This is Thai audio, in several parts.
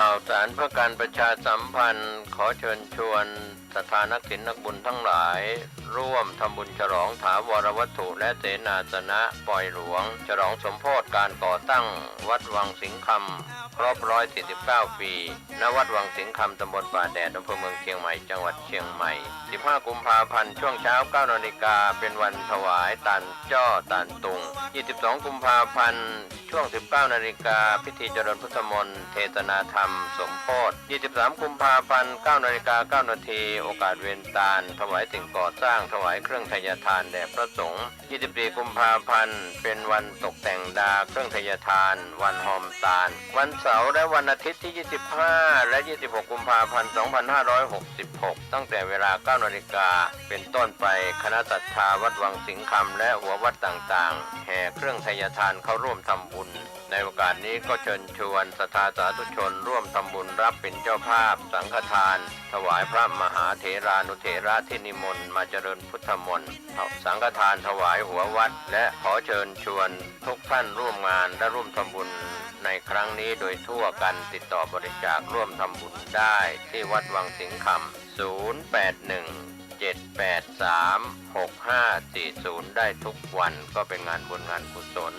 ข่าวสารเพื่อการประชาสัมพันธ์ขอเชิญชวนศรัทธานักศีลนักบุญทั้งหลายร่วมทำบุญฉลองถาวรวัตถุและเสนาสนะปล่อยหลวงฉลองสมโภชการก่อตั้งวัดวังสิงห์คำครบ149 ปีณวัดวังสิงห์คำตำบลป่าแดดอำเภอเมืองเชียงใหม่จังหวัดเชียงใหม่15 กุมภาพันธ์ช่วงเช้า 9 นาฬิกาเป็นวันถวายตาลจ้อตาลตุง22 กุมภาพันธ์ช่วง 19 นาฬิกาพิธีเจริญพุทธมนต์เทศนาธรรมสมโภช23 กุมภาพันธ์ 9 นาฬิกา 9 นาทีโอกาสเวียนตาลถวายสิ่งก่อสร้างถวายเครื่องไทยทานแด่พระสงฆ์24 กุมภาพันธ์เป็นวันตกแต่งดาเครื่องไทยทานวันหอมตาลวันเสาร์และวันอาทิตย์ที่25และ26 กุมภาพันธ์ 2566ตั้งแต่เวลา 9 นาฬิกาเป็นต้นไปคณะศรัทธาวัดวังสิงห์คำและหัววัดต่างๆแห่เครื่องไทยทานเข้าร่วมทำบุญในโอกาสนี้ก็เชิญชวนศรัทธาสาธุชนร่วมทำบุญรับเป็นเจ้าภาพสังฆทานถวายพระมหาเถรานุเถระที่นิมนต์มาเจริญพุทธมนต์สังฆทานถวายหัววัดและขอเชิญชวนทุกท่านร่วมงานและร่วมทำบุญในครั้งนี้โดยทั่วกันติดต่อบริจาคร่วมทำบุญได้ที่วัดวังสิงห์คำ081-783-6540ได้ทุกวันก็เป็นงานบุญงานกุศล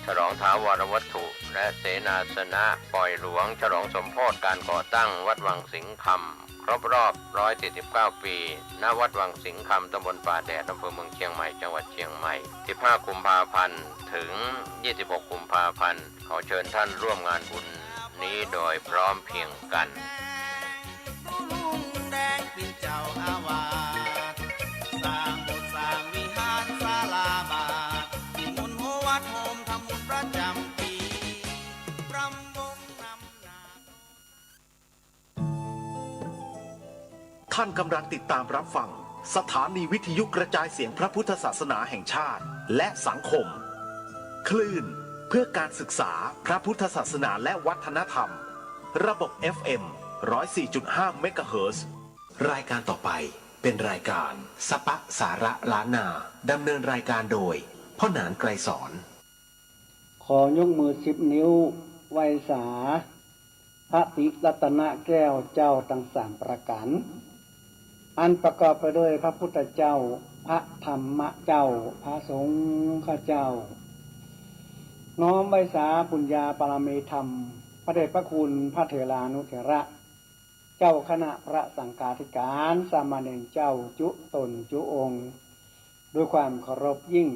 ฉลองถาวรวัตถุและเสนาสนะปล่อยหลวงฉลองสมโภชการก่อตั้งวัดวังสิงห์คำครบรอบ149 ปีณวัดวังสิงห์คำตำบลป่าแดดอำเภอเมืองเชียงใหม่จังหวัดเชียงใหม่15 กุมภาพันธ์ถึง26 กุมภาพันธ์ขอเชิญท่านร่วมงานบุญนี้โดยพร้อมเพรียงกันแดงเป็นเจ้าอาวาสสร้างโบสถ์สร้างวิหารศาลาบาทนิมนต์หัววัดโฮมทำบุญประจำปีรำวงนำนาท่านกำลังติดตามรับฟังสถานีวิทยุกระจายเสียงพระพุทธศาสนาแห่งชาติและสังคมคลื่นเพื่อการศึกษาพระพุทธศาสนาและวัฒนธรรมระบบ FM 104.5 เมกะเฮิรตซ์รายการต่อไปเป็นรายการสปะสาระล้านนาดำเนินรายการโดยพ่อหนานไกรสอนขอยกมือ10 นิ้วไหว้สาพระติรัตนแก้วเจ้าทั้ง3ประการอันประกอบไปด้วยพระพุทธเจ้าพระธรรมเจ้าพระสงฆ์เจ้าน้อมไหว้สาปุญญาปรมีธรรมพระเดชพระคุณพระเถรานุเถระเจ้าคณะพระสังฆาธิการสามเณรเจ้าจุตนจุองค์ด้วยความเคารพยิ่ง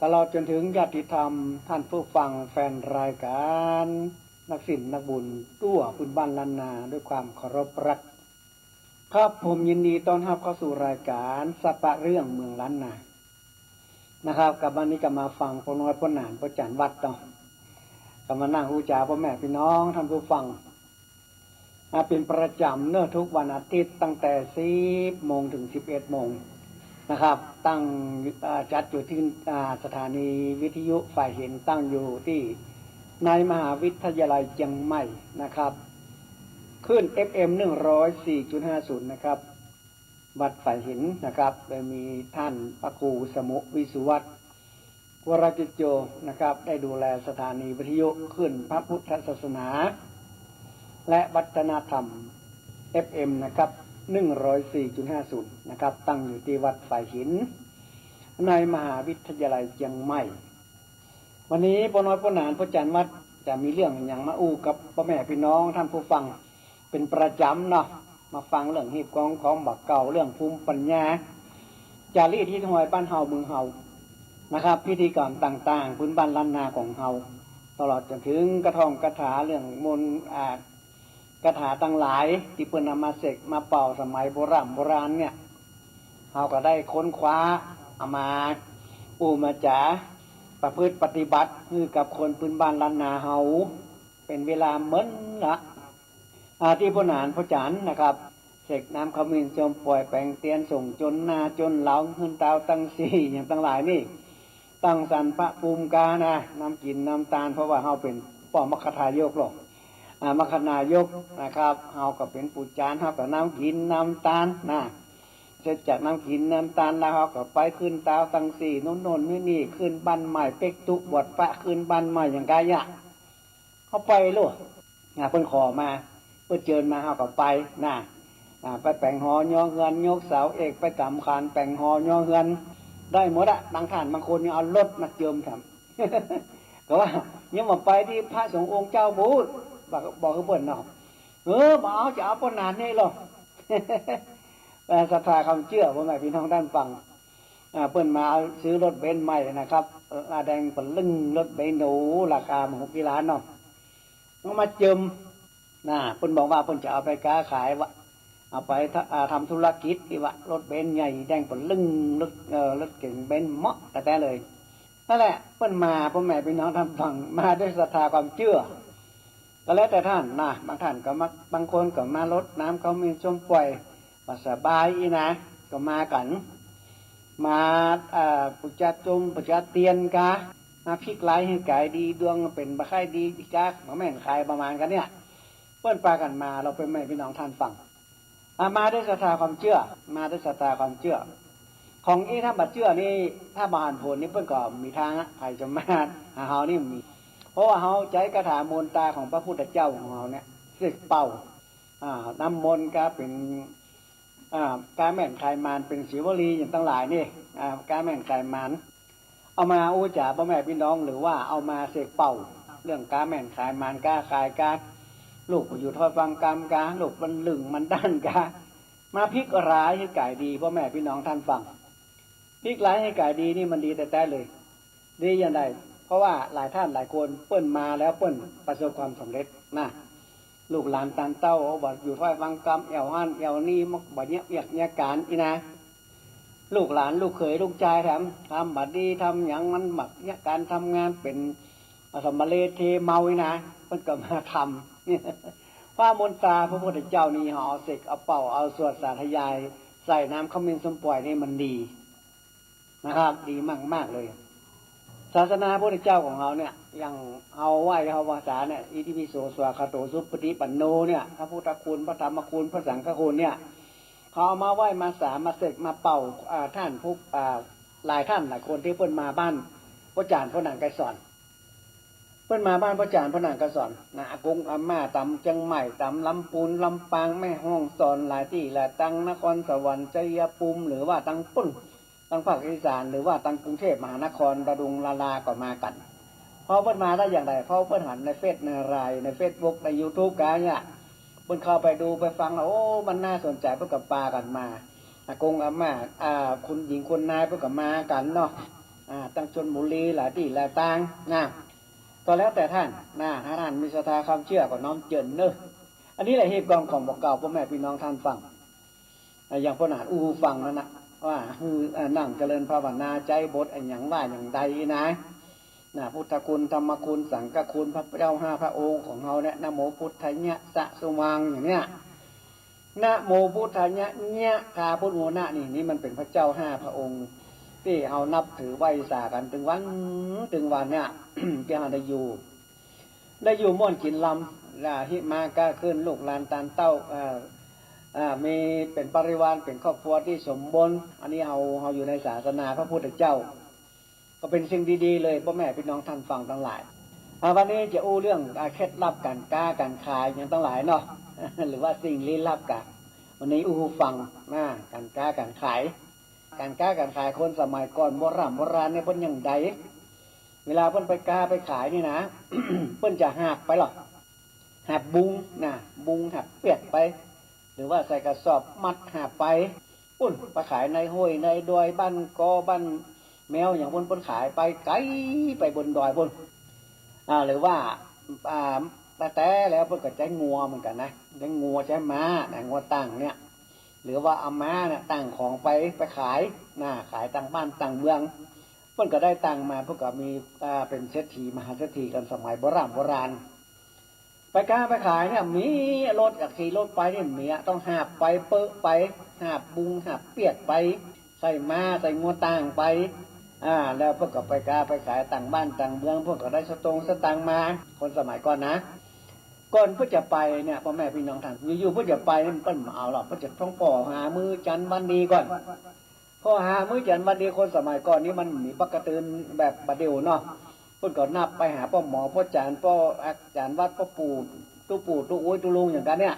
ตลอดจนถึงญาติธรรมท่านผู้ฟังแฟนรายการนักศิลป์นักบุญตัวบุญบ้านล้านนาด้วยความเคารพรักครับผมยินดีต้อนรับเข้าสู่รายการสัปะเรื่องเมืองล้านนานะครับกับวันนี้ก็มาฟังพ่อน้อยพ่อหนานพ่อจันวัดต่อก็มานั่งหูจ่าพ่อแม่พี่น้องท่านผู้ฟังเป็นประจำเนื่อทุกวันอาทิตย์ตั้งแต่10 โมงถึง11 โมงนะครับตั้งจัดอยู่ที่สถานีวิทยุฝ่ายเห็นตั้งอยู่ที่ในมหาวิทยาลัยเชียงใหม่นะครับขึ้น FM 104.50 นะครับวัดฝ่ายเห็นนะครับโดยมีท่านพระครูสมุวิสุวัตรวรกิจโยนะครับได้ดูแลสถานีวิทยุขึ้นพระพุทธศาสนาและวัฒนธรรม FM นะครับ 104.50 นะครับตั้งอยู่ที่วัดฝ่ายหินในมหาวิทยาลัยเชียงใหม่วันนี้พ่อน้อยพ่อหนานพ่อจันวัดจะมีเรื่องอย่างมาอู้กับพ่อแม่พี่น้องท่านผู้ฟังเป็นประจำเนาะมาฟังเรื่องฮีบของบักเก่าเรื่องภูมิปัญญาจารีตที่ถวายบ้านเฮาเมืองเฮานะครับพิธีกรรมต่างๆพื้นบ้านล้านนาของเฮาตลอดจนถึงกระท่องกระถาเรื่องมนต์กระถาต่างหลายที่เพิ่นนำมาเสกมาเป่าสมัยโบราณเนี่ยเฮาก็ได้ค้นคว้าเอามามาจ๋าประพฤติปฏิบัติคือกับคนพื้นบ้านล้านนาเฮาเป็นเวลาเหมือนละที่พ่อหนานพ่อจันนะครับเสกน้ำขมิ้นจมปล่อยแปลงเตียนส่งจนนาจนเหลาขึ้นดาวตั้งสี่อย่างต่างหลายนี่ตั้งสันพระภูมิกานะน้ำกินน้ำตาลเพราะว่าเฮาเป็นป้อมคทายกหรอกมคณายกนะครับเฮาก็เป็นปุจจานเฮาก็น้ำกินน้ำตาลนะเสร็จจากน้ำกินน้ำตาลแล้วเฮาก็ไปขึ้นดาวตั้งสี่โน่นนี่ขึ้นบ้านใหม่เป็กตุบวชพระขึ้นบ้านใหม่อย่างกายะเขาไปลูก เพิ่นขอมาเพิ่นเจิญมาเฮาก็ไปนะไปแปลงหอย่อเฮือนยกเสาเอกไปกำคานแปลงหอย่อเฮือนได้หมดอะบางท่านบางคนยังเอารถมาเจิมทำ ก็ว่ายังมาไปที่พระสงฆ์องค์เจ้าบูดบอกกับเพิ่นเนาะบ่เอาจะเอาปนนานนี่หรอก ศรัทธาความเชื่อพ่อแม่พี่น้องท่านฟังเพิ่นมาซื้อรถเบนซ์ใหม่นะครับแดงปลึงรถเบนซ์หรูราคา6กิล้านเนาะมาเจิมเพิ่นบอกว่าเพิ่นจะเอาไปค้าขายเอาไปทำธุรกิจที่ว่ารถเบนซ์ใหญ่แดงปลึงรถเก่งเบนซ์เหมาะแต่เลยนั่นแหละเพิ่นมาพ่อแม่พี่น้องท่านฟังมาด้วยศรัทธาความเชื่อก็แล้วแต่ท่านบางท่านก็มาบางคนก็มารดน้ำเขามีชมปล่อยมาสบายอีนะก็มากันมาปุจจตุมปุจจเตียนกามาพลิกไล่ให้กายดีดวงเป็นบะไข่ดีอีกามาแม่นขายประมาณกันเนี่ยเปิ้นปากันมาเราเป็นแม่พี่น้องท่านฟังมาด้วยศรัทธาความเชื่อมาด้วยศรัทธาความเชื่อของถ้าบัดเชื่อนี่ถ้าบานผลนี่เปิ้นก็มีทางไผจะมาหาเฮานี่มีเพราะว่าเฮาใจกระถามนตาของพระพุทธเจ้าของเฮาเนี่ยเสกเป่าน้ำมนต์ก็เป็นการแม่นคายมารเป็นศิวลีอย่างทั้งหลายนี่การแม่นคายมารเอามาอู้จ่าพ่อแม่พี่น้องหรือว่าเอามาเสกเป่าเรื่องการแม่นคายมารกาคายกาลูกอยู่ทอดฟังกรรมกาลูกมันลึงมันด้านกามาพลิกร้ายให้กายดีพ่อแม่พี่น้องท่านฟังพลิกร้ายให้กายดีนี่มันดีแต่เลยดีอย่างไรเพราะว่าหลายท่านหลายคนเปิ้นมาแล้วเปิ้นประสบความสำเร็จลูกหลานตานเต้าบัดอยู่ทอดฟังกรรมเอวหันเอวนี่มักบัดเนี้ยเวียกเนี้ยการอีนะลูกหลานลูกเขยลูกชายทำบัดดีทำอย่างมันบัดเนี้ยการทำงานเป็นสมมาเลเทเมาอีนะเปิ้นก็มาทำว่ามนตาพระพุทธเจ้านี่ห่อเสกเอาเป่าเอาสวดสาธยายใส่น้ำขมิ้นสมปล่อยนี่มันดีนะครับดีมากๆเลยศาสนาพระพุทธเจ้าของเราเนี่ยยังเอาไหว้เอาภาษาเนี่ยอิติปิโสสวากขาโตสุปฏิปันโนเนี่ยพระพุทธคุณพระธรรมคุณพระสังฆคุณเนี่ยเขาเอามาไหว้มาสามาเสกมาเป่าท่านผู้หลายท่านหลายคนที่เพิ่นมาบ้านพระอาจารย์พระนางไกรสอนเพิ่นมาบ้านพระอาจารย์พระนางไกรสอนอากงอาม่าตำจังใหม่ตำลำปูนลำปางแม่ห้องสอนหลายที่หลายตังนครสวรรค์ชัยภูมิหรือว่าตังปุ้นตั้งภาคอีสานหรือว่าตั้งกรุงเทพมหานครระดุงลาก็มากันเพราะเพิ่นมาได้อย่างไรเพราะเพิ่นหันในเฟซในไลน์ในเฟซบุ๊กใน YouTube กันเนี่ยเพิ่นเข้าไปดูไปฟังแล้วโอ้มันน่าสนใจเพิ่นกับปากันมาอากงอาม่าคุณหญิงคุณนายเพิ่นกับมากันเนาะตั้งชลบุรีหลายที่หลายต่างก็แล้วแต่ท่านถ้าท่านมีศรัทธาความเชื่อก็น้อมเจิญเนอะอันนี้แหละเหตุกองของบอกเก่าพ่อแม่พี่น้องท่านฟังอย่างพ่อหนานฟังนั่นนะว่านั่งเจริญภาวนาใจบทอย่างว่าอย่างใดนะพุทธคุณธรรมคุณสังฆคุณพระเจ้า5พระองค์ของเราเนี่ยนะโมพุทธะญะสะสวังอย่างเนี้ยนะโมพุทธะญะญะคาพุทโมนะนี่มันเป็นพระเจ้า5พระองค์ที่เอานับถือไหว้สากันถึงวันเนี่ย ที่เราได้อยู่ม่วนกินลำหิมาก้าขึ้นลูกหลานตานเต้ามีเป็นปริวารเป็นครอบครัวที่สมบูรณ์อันนี้เราอยู่ในศาสนาพระพุทธเจ้าก็เป็นสิ่งดีๆเลยพ่อแม่พี่น้องท่านฟังทั้งหลายวันนี้จะอู้เรื่องเคล็ดลับการค้าการขายอย่างทั้งหลายเนาะ หรือว่าสิ่งลี้ลับกันวันนี้ฟังการค้าการขายคนสมัยก่อนโบราณเนี่ยเพิ่นอย่างใดเวลาเพิ่นไปค้าไปขายนี่นะ เพิ่นจะหักไปหรอกหักบุงหักเปียกไปหรือว่าใส่กระสอบมัดหาไปไปขายในห้วยในดอยบ้านกอบ้านแมวอย่างพ้นขายไปไกลไปบนดอยหรือว่าแต่แล้วเพิ่นก็ใจงัวเหมือนกันนะใจงัวใจม้างัวตั้งเนี่ยหรือว่าเอาม้าเนี่ยตั้งของไปขายขายต่างบ้านต่างเมืองเพิ่นก็ได้ตังมาเพิ่นก็มีเป็นเศรษฐีมหาเศรษฐีกันสมัยโบราณไปค้าไปขายเนี่ยมีรถขี่รถไปเนี่ยมีต้องหาบไปเปอะไปหาบบุงหาบเปียกไปใส่ม้าใส่งัวต่างไปแล้วพวกก็ไปค้าไปขายต่างบ้านต่างเมืองพวกก็ได้สตังค์มาคนสมัยก่อนนะก่อนเพื่อจะไปเนี่ยพ่อแม่พี่น้องท่านอยู่ๆเพื่อจะไปมันปั้นเอาหรอกเพื่อจะต้องป่อหามือจันวันดีก่อนพอหามือจันวันดีคนสมัยก่อนนี้มันมีปกติแบบบัดเดียวเนาะเพิ่นก็นับไปหาพ่อหมอพ่อจานพ่ออาจารย์วัดพ่อปู่ ตู้ปู่ตู้โอ้ยตู้ลุงอย่างกันเนี่ย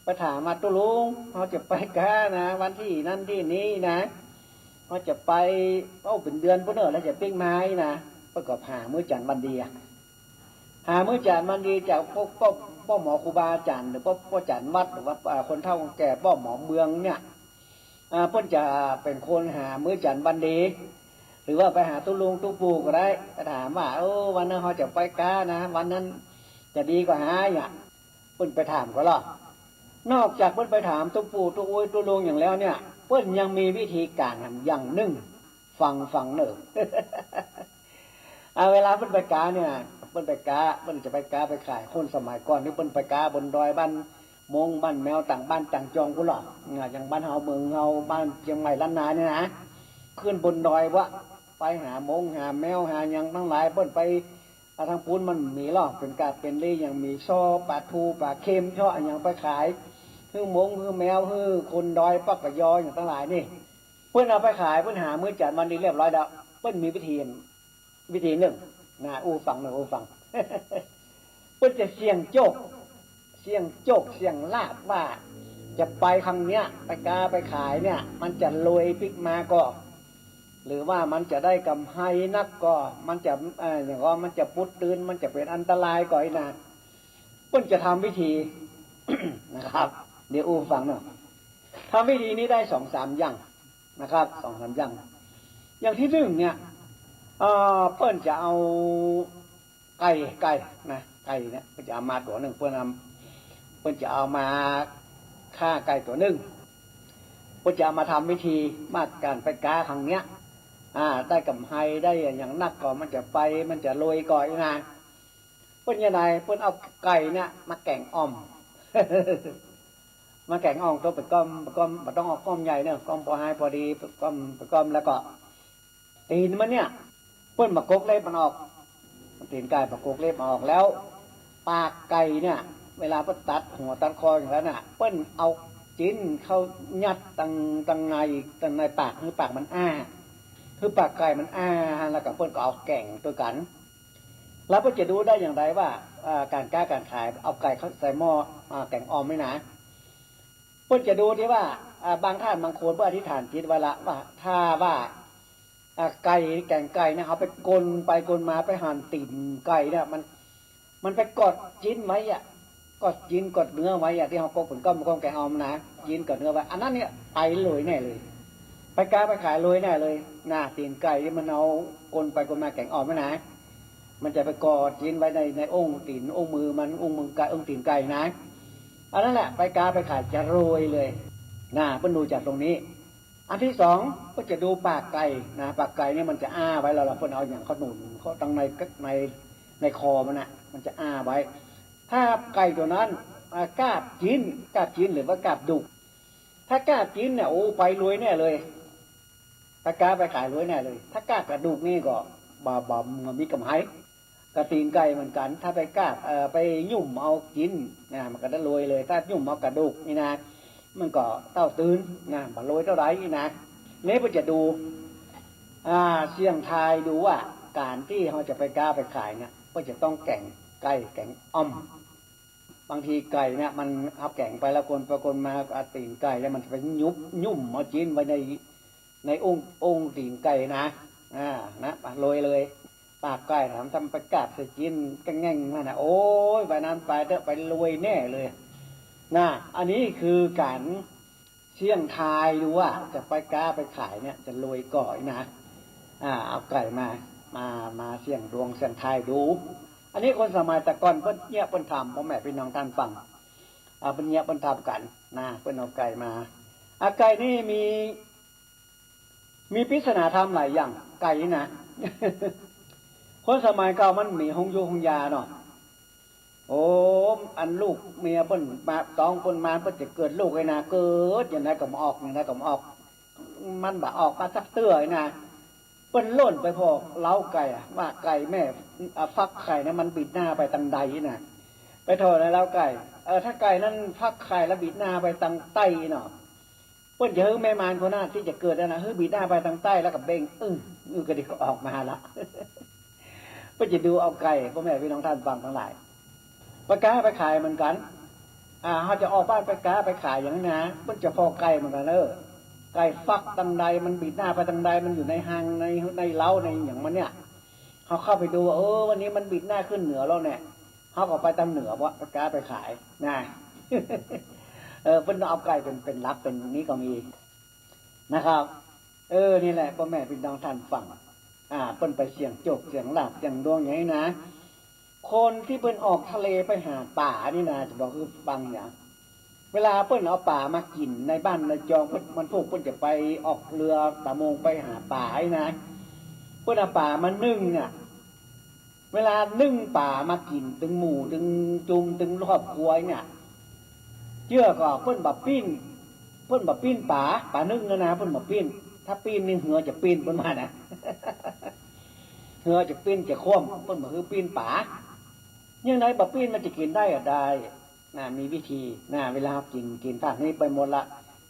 ไปถามมาตู้ลุงเขาจะไปกานะวันที่นั่นที่นี้นะเขาจะไปเป็นเดือนพุ่นเนอแล้วจะปิ้งไม้นะประกอบหามื้อจันทร์วันดีหามื้อจันทร์วันดีจากพวกป้อหมอครูบาอาจารย์หรือป้อจันทร์วัดหรือว่าคนเฒ่าคนแก่ป้อหมอเมืองเนี่ยเพิ่นจะเป็นคนหามื้อจันทร์วันดีหรือว่าไปหาตู้ลุงตู้ปู่ก็ได้ไปถามว่าวันนั้นเขาจะไปกานะวันนั้นจะดีกว่าหาอย่างเพิ่นไปถามก็หรอนอกจากเพิ่นไปถามตู้ปู่ตู้โอ้ยตู้ลุงอย่างแล้วเนี่ยเพิ่นยังมีวิธีการอย่างหนึ่งฟังเนอะเวลาเพิ่นไปกาเนี่ยเพิ่นไปกาเพิ่นจะไปกาไปขายคนสมัยก่อนที่เพิ่นไปกาบนดอยบ้านมงบ้านแมวต่างบ้านต่างจองกูหรอกอย่างบ้านเฮาเมืองเฮาบ้านเชียงใหม่ล้านนาเนี่ยนะขึ้นบนดอยวะไปหามงหาแมวหาอย่างทั้งหลายเพิ่นไปทางปูนมันมีหรอกเป็นกาเป็นเล่อย่างมีช่อปลาทูปลาเค็มช่ออย่างไปขายฮื้อมงฮื้อแมวฮื้อคนดอยปักกะยออย่างทั้งหลายนี่เพิ่นเอาไปขายเพิ่นหามื้อจัดวันนี้เรียบร้อยแล้วเพิ่นมีวิธีหนึ่งนะฟังเพิ่นจะเสี่ยงโจกเสี่ยงลาบว่าจะไปครั้งเนี้ยไปกาไปขายเนี่ยมันจะรวยพลิกมาก็หรือว่ามันจะได้กำไรนักก็มันจะอย่างว่ามันจะปุดตื่นมันจะเป็นอันตรายก่อยนะเพิ่นจะทำวิธี นะครับเดี๋ยวฟังหน่อยทำวิธีนี้ได้ 2-3 อย่างนะครับ 2-3 อย่างอย่างที่หนึ่งเนี่ยเพิ่นจะเอาไก่นะไก่เนี่ยเพิ่นจะเอามาตัวหนึ่งเพิ่นจะเอามาฆ่าไก่ตัวหนึ่งเพิ่นจะเอามาทำวิธีมาการไปกาครั้งเนี้ยได้กำไรได้อย่างนักก่อนมันจะไปมันจะรวยก่อนนะเพิ่นยังไงเพิ่นเอาไก่เนี่ยมาแกงอ่อม มาแกงอ่อมตัวเป็นก้อมมันต้องเอาก้อมใหญ่เนี่ยก้อมพอหายพอดีก้อมแล้วก็ตีนมันเนี่ยเพิ่นมากกเล็บมันออกตีนไก่มากกเล็บออกแล้วปากไก่เนี่ยเวลาเพิ่นตัดหัวตัดคออย่างนั้นน่ะเพิ่นเอาจิ้นเข้ายัดตั้งในปากคือปากมันคือปากไก่มันแล้วก็เพิ่นก็เอาแกงตัวกันแล้วเพิ่นจะดูได้อย่างไรว่าการค้าการขายเอาไก่เข้าใส่หม้อแกงอ่อมไม่นะเพิ่นจะดูที่ว่าบางท่านบางคนเพื่ออธิษฐานจิตไว้ละว่าถ้าว่าไก่แกงไก่เนี่ยเขาไปกลมาไปหั่นตีนไก่เนี่ยมันไปกดจิ้นไว้กดจิ้นกดเนื้อไว้ที่เขากดผลก้อมแกงอ่อมนะจิ้นกดเนื้อไว้อันนั้นเนี่ยไปรวยแน่เลยไปกาไปขายรวยแน่เลยนะตีนไก่ที่มันเอากลมาแกงอ่อมไม่นะมันจะไปกอดจิ้นไว้ในองค์ตีนองค์มือมันองค์มือไก่องค์ตีนไก่นะอันนั้นแหละไปกาไปขายจะรวยเลยนะเพิ่นดูจากตรงนี้อันที่สองก็จะดูปากไก่นะปากไก่เนี่ยมันจะไว้แล้วเราเพิ่นเอาอย่างเขาหนุนเขาตั้งในคอมันจะไว้ถ้าไก่ตัวนั้นกาบจิ้นหรือว่ากาบดุกถ้ากาบจิ้นเนี่ยไปรวยแน่เลยถ้ากาไปขายรวยแน่เลยถ้ากาบกระดูกนี่ก็บ่มีกำไรกระตีนไก่เหมือนกันถ้าไปกาบไปยุ่มเอาจิ้นนะมันก็ได้รวยเลยถ้ายุ่มเอากระดูกนี่นะมันก็เต้าตื่นนะบ่รวยเท่าไหร่นี่นะนี่เพื่อจะดูเสี่ยงทายดูว่าการที่เขาจะไปกาไปขายเนี่ยก็จะต้องแกงไก่แกงอ่อมบางทีไก่เนี่ยมันเอาแกงไปแล้วคนมาตีนไก่แล้วมันจะไปยุ่มเอาจิ้นไว้ในองค์ตีนไก่นะโรยเลยปากไก่ทำไปกาบใส่จิ้นก็แง่งนั่นนะโอ้ยไปนั้นไปเถอะไปรวยแน่เลยนะอันนี้คือการเสี่ยงทายดูว่าจะไปกาไปขายเนี่ยจะรวยก่อนนะเอาไก่มาเสี่ยงดวงเสี่ยงทายดูอันนี้คนสมัยแต่ก่อนเพิ่นเงียบเพิ่นทำพ่อแม่พี่น้องท่านฟังเพิ่นเงียบเพิ่นทำกันนะเพิ่นเอาไก่มาไก่นี่มีปริศนาธรรมหลายอย่างไก่นะ คนสมัยเก่ามันมีหงยูหงยาเนาะโอ้อันลูกเมียเพิ่นมา2คนมาเพิ่นจะเกิดลูกไอ้นะเกิดอย่างไรก็มาออกอย่างไรก็มาออกมันบ่ออกมาสักเตื้อไอ้นะเพิ่นล่นไปพอเล้าไก่ว่าไก่แม่ฟักไข่นะมันบิดหน้าไปทางใดน่ะไปโทษในเล้าไก่ถ้าไก่นั้นฟักไข่แล้วบิดหน้าไปทางใต้เนาะเพิ่นจะฮื้อแม่มารคนนั้นที่จะเกิดนะฮื้อบิดหน้าไปทางใต้แล้วก็เบ่งก็ดิออกมาละเพิ่นจะดูเอาไก่พ่อแม่พี่น้องท่านฟังทั้งหลาย ไปกาไปขายเหมือนกันเขาจะออกบ้านไปกาไปขายอย่างนั้นนะมันจะพอไก่เหมือนกันไก่ฟักตังใดมันบิดหน้าไปตังใดมันอยู่ในหางในเล้าในอย่างมันเนี่ยเขาเข้าไปดูวันนี้มันบิดหน้าขึ้นเหนือแล้วเนี่ยเขาก็ไปตามเหนือว่าไปกาไปขายนะ เพิ่นเอาไก่เป็นรักเป็นนี้ก็มีนะครับนี่แหละพ่อแม่พี่น้องท่านฟังเพิ่นไปเสี่ยงโจกเสี่ยงลาบเสี่ยงดวงอย่างนี้นะคนที่เพิ่นออกทะเลไปหาป่านี่นะจะบอกคือฟังอย่างเวลาเพิ่นเอาป่ามากินในบ้านในจองมันพวกเพิ่นจะไปออกเรือประมงไปหาป่าไอ้นะเพิ่นเอาป่ามานึ่งเนี่ยเวลานึ่งป่ามากินถึงหมู่ถึงจุมถึงครอบครัวเนี่ยเชื่อก็เพิ่นแบบปิ้นป่านึ่งนะเพิ่นแบบปิ้นถ้าปิ้นนี่เหือจะปิ้นเพิ่นมานะ เหือจะปิ้นจะคว่ำเพิ่นบอกคือปิ้นป่ายังไงแบบปิ้นมันจะกินได้อะได้มีวิธีเวลากินภาคนี้ไปหมดละ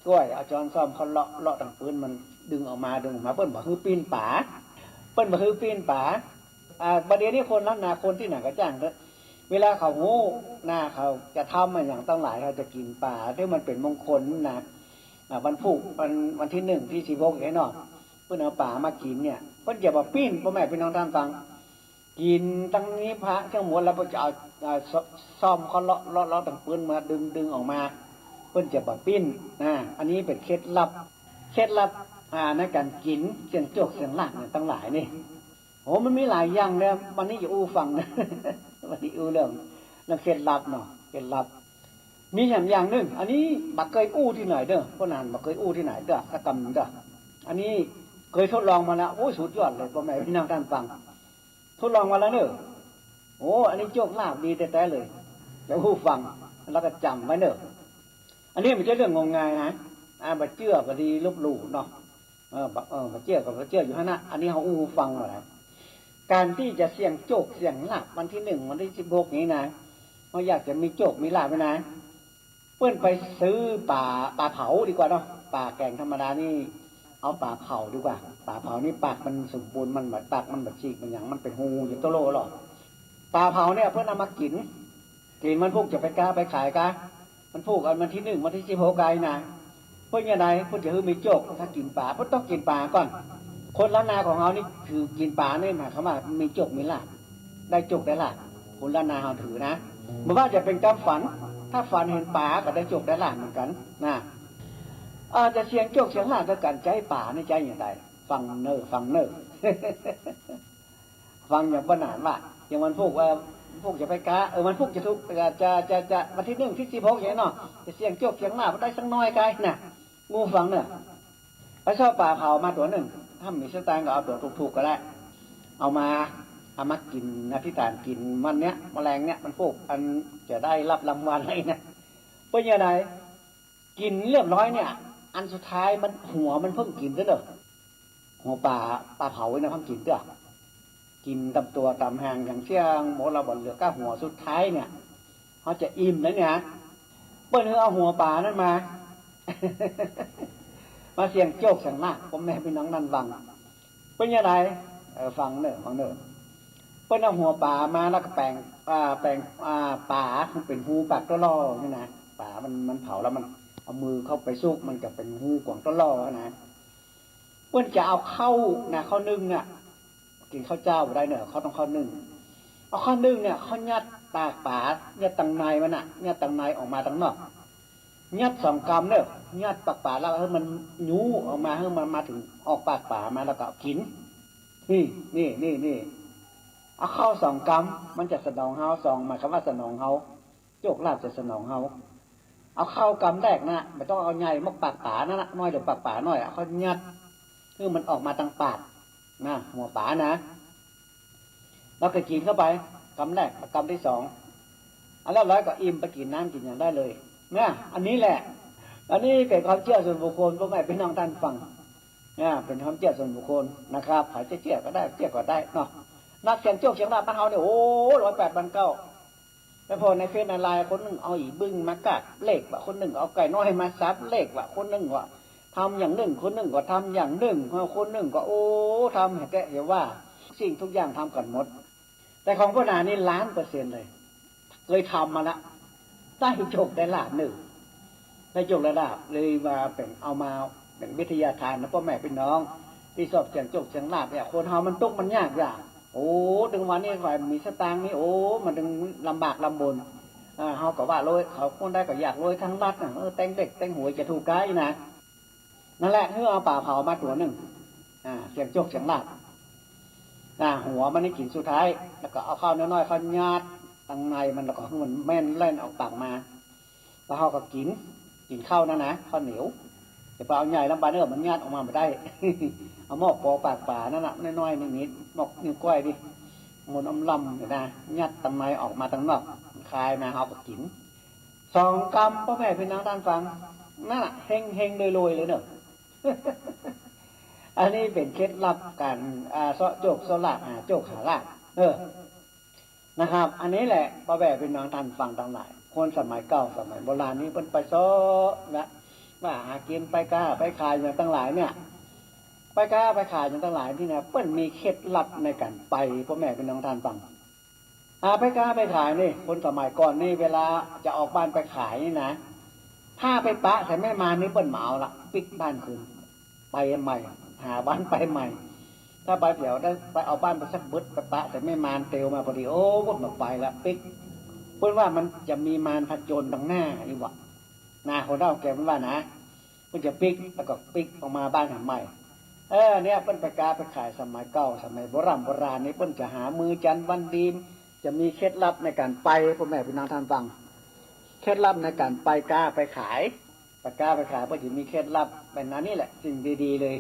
กล้วยเอาจอนซ่อมเขาเลาะต่างปืนมันดึงออกมาเพิ่นบอกคือปิ้นป่าประเดี๋ยวนี้คนล้านนาคนที่ไหนก็จ้างเวลาเขาโง่เขาจะทำมาอย่างตั้งหลายเขาจะกินป่าที่มันเป็นมงคลนะวันพุธวันที่1ที่16ไอ้เนาะเพิ่นเอาป่ามากินเนี่ยเพิ่นจะบอกปิ้นพ่อแม่พี่น้องท่านฟังกินตั้งนี้พระเครื่องหมดแล้วเพิ่นจะเอาซ่อมเขาเลาะต่างปืนมาดึงออกมาเพิ่นจะบอกปิ้นอันนี้เป็นเคล็ดลับในการกินเสียงโจกเสียงหลักเนี่ยตั้งหลายนี่โอ้มันมีหลายอย่างเลยวันนี้จะอู้ฟังนะ วันนี้อู้เรื่องเคล็ดลับเนาะเคล็ดลับมีอย่างนึงอันนี้บักเคยอู้ที่ไหนเด้อพ่อนานบักเคยอู้ที่ไหนเด้อสักกำเด้ออันนี้เคยทดลองมาแล้วโอ้สุดยอดเลยพ่อแม่พี่น้องท่านฟังทดลองมาแล้วเนอะโอ้อันนี้โจกลาบดีแต่เลยจะอู้ฟังแล้วก็จำไว้เนอะอันนี้ไม่ใช่เรื่องงมงายนะบัดเชื่อก็ดีลบหลู่เนาะบัดเชื่อกับบัดเชื่ออยู่ฮะนะอันนี้เขาอู้ฟังอะไรการที่จะเสี่ยงโจกเสี่ยงลาบวันที่1วันที่16นี้นะเขาอยากจะมีโจกมีลาบไปนะเพื่อนไปซื้อป่าเผาดีกว่าเนาะป่าแกงธรรมดานี่เอาป่าเผาดีกว่าป่าเผานี่ปากมันสมบูรณ์มันแบบปากมันแบบฉีกมันอย่างมันเป็นหูอยู่ตัวโลหรอป่าเผาเนี่ยเพื่อนเอามากินมันพวกจะไปกาไปขายกามันพวกอันวันที่1วันที่16ไกลนะเพื่อนยังไงเพื่อนจะคือมีโจกถ้ากินป่าเพื่อนต้องกินป่าก่อนคนล้านนาของเรานี่คือกินป่าเนี่ยหมายความว่ามีโจกมีลาบได้โจกได้ลาบคนล้านนาเราถือนะไม่ว่าจะเป็นการฝันถ้าฝันเห็นป่าก็ได้โจกได้ลาบเหมือนกันนะจะเสียงโจกเสียงลาบก็การใจป่าในใจอย่างไรฟังเนอ ฟังอย่างบ้านหนานว่าอย่างมันพวกจะไปกามันพวกจะทุกจะวันที่1ที่16อย่างนี้เนาะจะเสียงโจกเสียงลาบได้สักน้อยไกลน่ะงูฟังเนอะไปชอบป่าเผามาตัวหนึ่งถ้ามีสตางค์ก็เอาตัวถูกๆก็ได้เอามากินอธิษฐานกินมันเนี้ยแมลงเนี้ยมันพวกอันจะได้รับรางวัลอะไรนะเป็นยังไงกินเรียบร้อยเนี่ยอันสุดท้ายมันหัวมันเพิ่งกินเด้อหัวปลาเผาเนี่ยเพิ่งกินเด้อกินตำตัวตำหางอย่างเชี่ยงโมเราบ่เหลือก้าหัวสุดท้ายเนี่ยเขาจะอิ่มแล้วเนี่ยเปิ้ลเอาหัวปลานั้นมา มาเสียงโจกเสียงลาบผมแม่พี่น้องนั่นฟังเป็นยังไงฟังเนอะเปิ้ลเอาหัวปลามาแล้วก็แปลงปลามันเป็นหูปากตะล่อนี่นะปลามันเผาแล้วมันเอามือเข้าไปซุกมันจะเป็นหูกวางตะล่อนะเปิ้ลจะเอาเข้านึ่งเนี่ยกินข้าวเจ้าได้เนอะเขาต้องข้าวนึ่งเอาข้าวนึ่งเนี่ยเขายัดปากปลายัดตังในมันน่ะยัดตังในออกมาตังนอกยัด2 กำเนอะยัดปากป่าแล้วให้มันยูออกมาให้มันมาถึงออกปากป่ามาแล้วก็กินนี่เอาเข้า2 กำมันจะสนองเฮา2หมายความว่าสนองเฮาโจกลาบจะสนองเฮาเอาเข้ากำแรกนะไม่ต้องเอาใหญ่มากปากป่านั่นนะน้อยเดี๋ยวปากป่าน้อยเขายัดคือมันออกมาทางปากนะหัวป่านะแล้วก็กินเข้าไปกำแรกกำที่2อันแล้วก็อิ่มไปกินน้ำกินอย่างได้เลยเนี่ยอันนี้แหละอันนี้เป็นความเชื่อส่วนบุคคลก็ไม่เป็นน้องท่านฟังเนี่ยเป็นความเชื่อส่วนบุคคลนะครับใครจะเชื่อก็ได้เชื่อก็ได้เนาะนักเสียงโจกเสียงลาบบ้านเฮาเนี่ยโอ้108,900แล้วพอในเฟซในไลน์คนหนึ่งเอาอีบึ้งมากัดเลขว่าคนหนึ่งเอาไก่น้อยมาซับเลขว่าคนหนึ่งว่าทำอย่างหนึ่งคนหนึ่งก็ทำอย่างหนึ่งคนหนึ่งก็ทำให้แกเห็นว่าสิ่งทุกอย่างทำกันหมดแต่ของพวกนานี่1,000,000%เลย เคยทำมาละได้โชคได้ลาภหนึ่งได้โชคได้ลาภเลยมาเป็นเอามาเป็นวิทยาทานนะพ่อแม่พี่น้องที่สอบเสียงโชคเสียงลาภเนี่ยคนเฮามันตกมันยากอย่างโอ้ถึงวันนี้ฝ่ายมีสตางค์นี่โอ้มันถึงลำบากลำบนเฮาก็ว่าโรยเขาคนได้ก็อยากโรยทั้งรัฐแต่งเด็กแต่งหวยจะถูกไกด์นะนั่นแหละเพื่อเอาป่าเผามาตัวหนึ่งเสียงโชคเสียงลาภหัวมันนี่กินสุดท้ายแล้วก็เอาข้าวน้อยๆข้าวญาติตั้งในมันแล้วก็มันแม่นเล่นออกปากมาแล้วเขาก็กินข้าวนั่นนะข้าวเหนียวแต่ปลาเอาใหญ่ลำบากมันญาติออกมาไม่ได้ เอาหม้อปอปากป่านั่นน่ะน้อยๆนิดๆหมอกนิ้วก้อยดิมันอมลำเนี่ยนะยัดตั้งในออกมาตั้งนอกคายมาเขาก็กิน2 กำพ่อแม่พี่น้องท่านฟังนั่นน่ะเฮงๆรวยๆเลยเนอะ อันนี้เป็นเคล็ดลับการเสาะโจกโซลาโจกหาลาภนะครับ อันนี้แหละพ่อแม่พี่น้องท่านฟังทั้งหลายคนสมัยเก่าสมัยโบราณนี้เป็นไปเสาะนะว่าหากินไปก้าไปขายอย่างทั้งหลายเนี่ยไปก้าไปขายอย่างทั้งหลายที่เนี่ยเปิ้นมีเคล็ดลับในการไปพ่อแม่พี่น้องท่านฟังไปก้าไปขายนี่คนสมัยก่อนนี่เวลาจะออกบ้านไปขายนี่นะถ้าไปปะแต่ไม่มานี่เปิ้นเหมาละปิดบ้านคืนไปใหม่หาบ้านไปใหม่ถ้าไปเดี๋ยวได้ไปเอาบ้านไปสักบึดไปปะแต่ไม่มานเตียวมาพอดีโอ้วุดมาไปละปิกเพื่อนว่ามันจะมีมารผจญตรงหน้าอีกวะนาคนเล่าแกมันว่านะมันจะปิกแล้วก็ปิกออกมาบ้านหาใหม่เนี่ยเปิ้นไปกาไปขายสมัยเก่าสมัยโบราณนี่เปิ้นจะหามือจันทร์วันดีจะมีเคล็ดลับในการไปพ่อแม่พี่น้องท่านฟังเคล็ดลับในการไปกาไปขายไปกาไปขายเปิ้นจะมีเคล็ดลับเป็นนั้นนี่แหละสิ่งดีๆเลย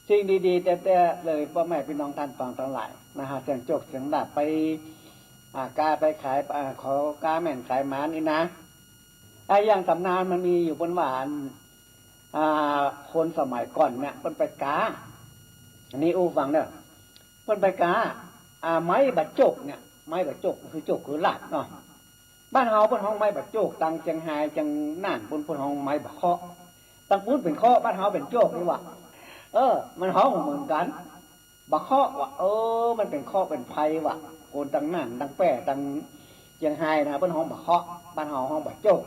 สิ่งดีๆแต่เลยพ่อแม่พี่น้องท่านฟังทั้งหลายนะฮะเสียงโจกเสียงดาบไปกาไปขายขอกาแม่นขายหมานี่นะอย่างตำนานมันมีอยู่บนหวานคนสมัยก่อนเนี่ยมันไปกาอันนี้ฟังเนอะมันไปกาไม้บัดจกเนี่ยไม้บัดจกคือจกคือลาดเนาะบ้านเฮาเป็นห้องไม้บัดจกตังจังไฮจังน่านเป็นห้องไม้บัดเคาะตังพูดเป็นเคาะบ้านเฮาเป็นโจกนี่วะมันห้องเหมือนกันบักเคาะวะมันเป็นเคาะเป็นไผ่วะโกนตังนั่นตังแป้ตังยังไฮนะเป็นห้องบักเคาะบ้านเฮาห้องบักโจก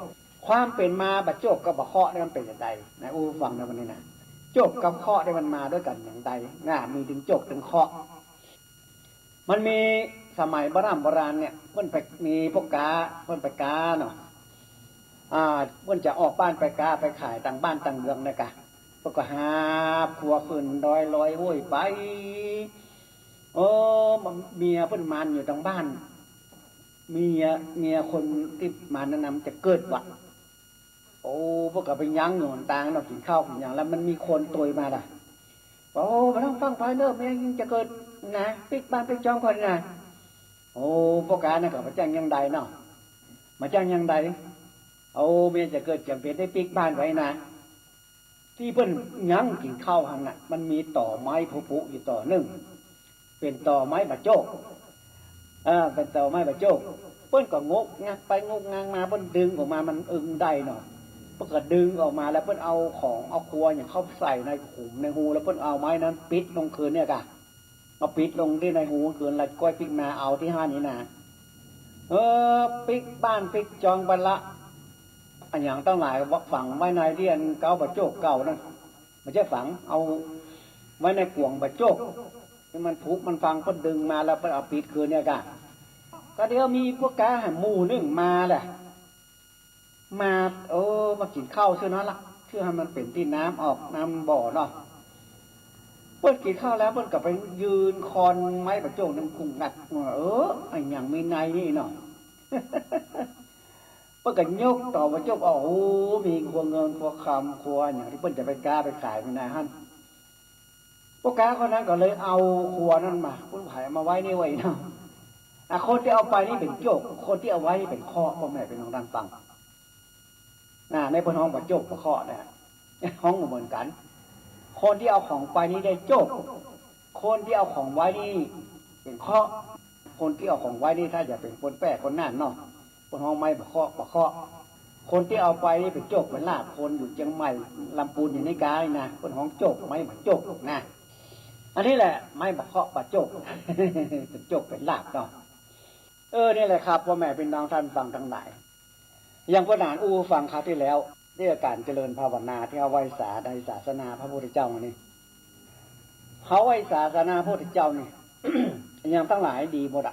ความเป็นมาบักโจกกับบักเคาะนี่มันเป็นอย่างไรนะฟังนะวันนี้นะโจกกับเคาะนี่มันมาด้วยกันอย่างไรมีถึงโจกถึงเคาะมันมีสมัยโบราณเนี่ยเพิ่นไปมีพวกกาเพิ่นไปกาเนาะเพิ่นจะออกบ้านไปกาไปขายต่างบ้านต่างเมืองนะกะพวกก็หาผัวขึ้นดอยลอยห้วยไปมันเมียเพิ่นมันอยู่ทางบ้านเมียคนที่มันนั้นจะเกิดวะพวกก็ไปยั้งอยู่ต่างเนาะกินข้าวกินอย่างแล้วมันมีคนตวยมาล่ะมาต้องฟังไฟเริ่มยังจะเกิดนะปิกบ้านปิกจองคนนะพวกการน่ะก็มาจ้างยังใดเนาะมาจ้างยังใดเมียจะเกิดจำเป็นได้ปิกบ้านไว้นะที่เพิ่นยั้งกินข้าวหันน่ะมันมีต่อไม้ผุอยู่ต่อหนึ่งเป็นต่อไม้บะโจกเป็นต่อไม้บะโจกเพิ่นก็งกงักไปงกงางมาเพิ่นดึงออกมามันอึงได้เนาะเพิ่นก็ดึงออกมาแล้วเพิ่นเอาของเอาครัวอย่างเข้าใส่ในขุมในหูแล้วเพิ่นเอาไม้นั้นปิดลงคืนเนี่ยกะเอาปิดลงที่ในหูคืนแล้วก้อยปิกมาเอาที่ห้านี้นะปิกบ้านปิกจองบัลละอันอย่างตั้งหลายฝังไว้ในเรียนเก่าบะโจกเก่านั่นไม่ใช่ฝังเอาไว้ในกวงบะโจกที่มันทุกมันฟังเพิ่นดึงมาแล้วเพิ่นเอาปิดคืนเนี่ยกะก็เดี๋ยวมีพวกกาหมู่นึงมาแหละมามากินข้าวเชื่อนั่นละเชื่อให้มันเป็นที่น้ำออกน้ำบ่อเนาะเพิ่นกินข้าวแล้วเพิ่นก็ไปยืนคอนไม้บะโจกน้ำกุ้งงัดไอ้อย่างมีในนี่เนาะ เพิ่นก็ยกต่อบะโจกมีครัวเงินครัวคำครัวอย่างที่เพิ่นจะไปกาไปขายมันนะฮั่นพวกกาคนนั้นก็เลยเอาครัวนั้นมาเพิ่นขายมาไว้นี่ไว้เนาะคนที่เอาไปนี่เป็นโจกคนที่เอาไว้นี่เป็นข้อพ่อแม่เป็นน้องดันฟังในบนห้องบะโจกบะข้อนะห้องเหมือนกันคนที่เอาของไปนี่ได้โจกคนที่เอาของไว้นี่เป็นข้อคนที่เอาของไว้นี่ถ้าจะเป็นคนแปะคนนั่นเนาะคนห้องไม้บะข้อคนที่เอาไปนี่เป็นโจกเป็นลาบคนอยู่เชียงใหม่ลำพูนอยู่ในกาเลยนะคนห้องโจกไม้บะโจกนะอันนี้แหละไม้บะข้อบะโจกเป็นโจกเป็นลาบเนาะ นี่แหละครับพ่อแม่พี่น้องท่านฟังทั้งหลายอย่างพระนานฟังคราวที่แล้วเรื่องการเจริญภาวนาที่เอาไว้สาในศาสนาพระพุทธเจ้านี่เขาไว้ศาสนาพระพุทธเจ้านี่ อย่างทั้งหลายดีหมด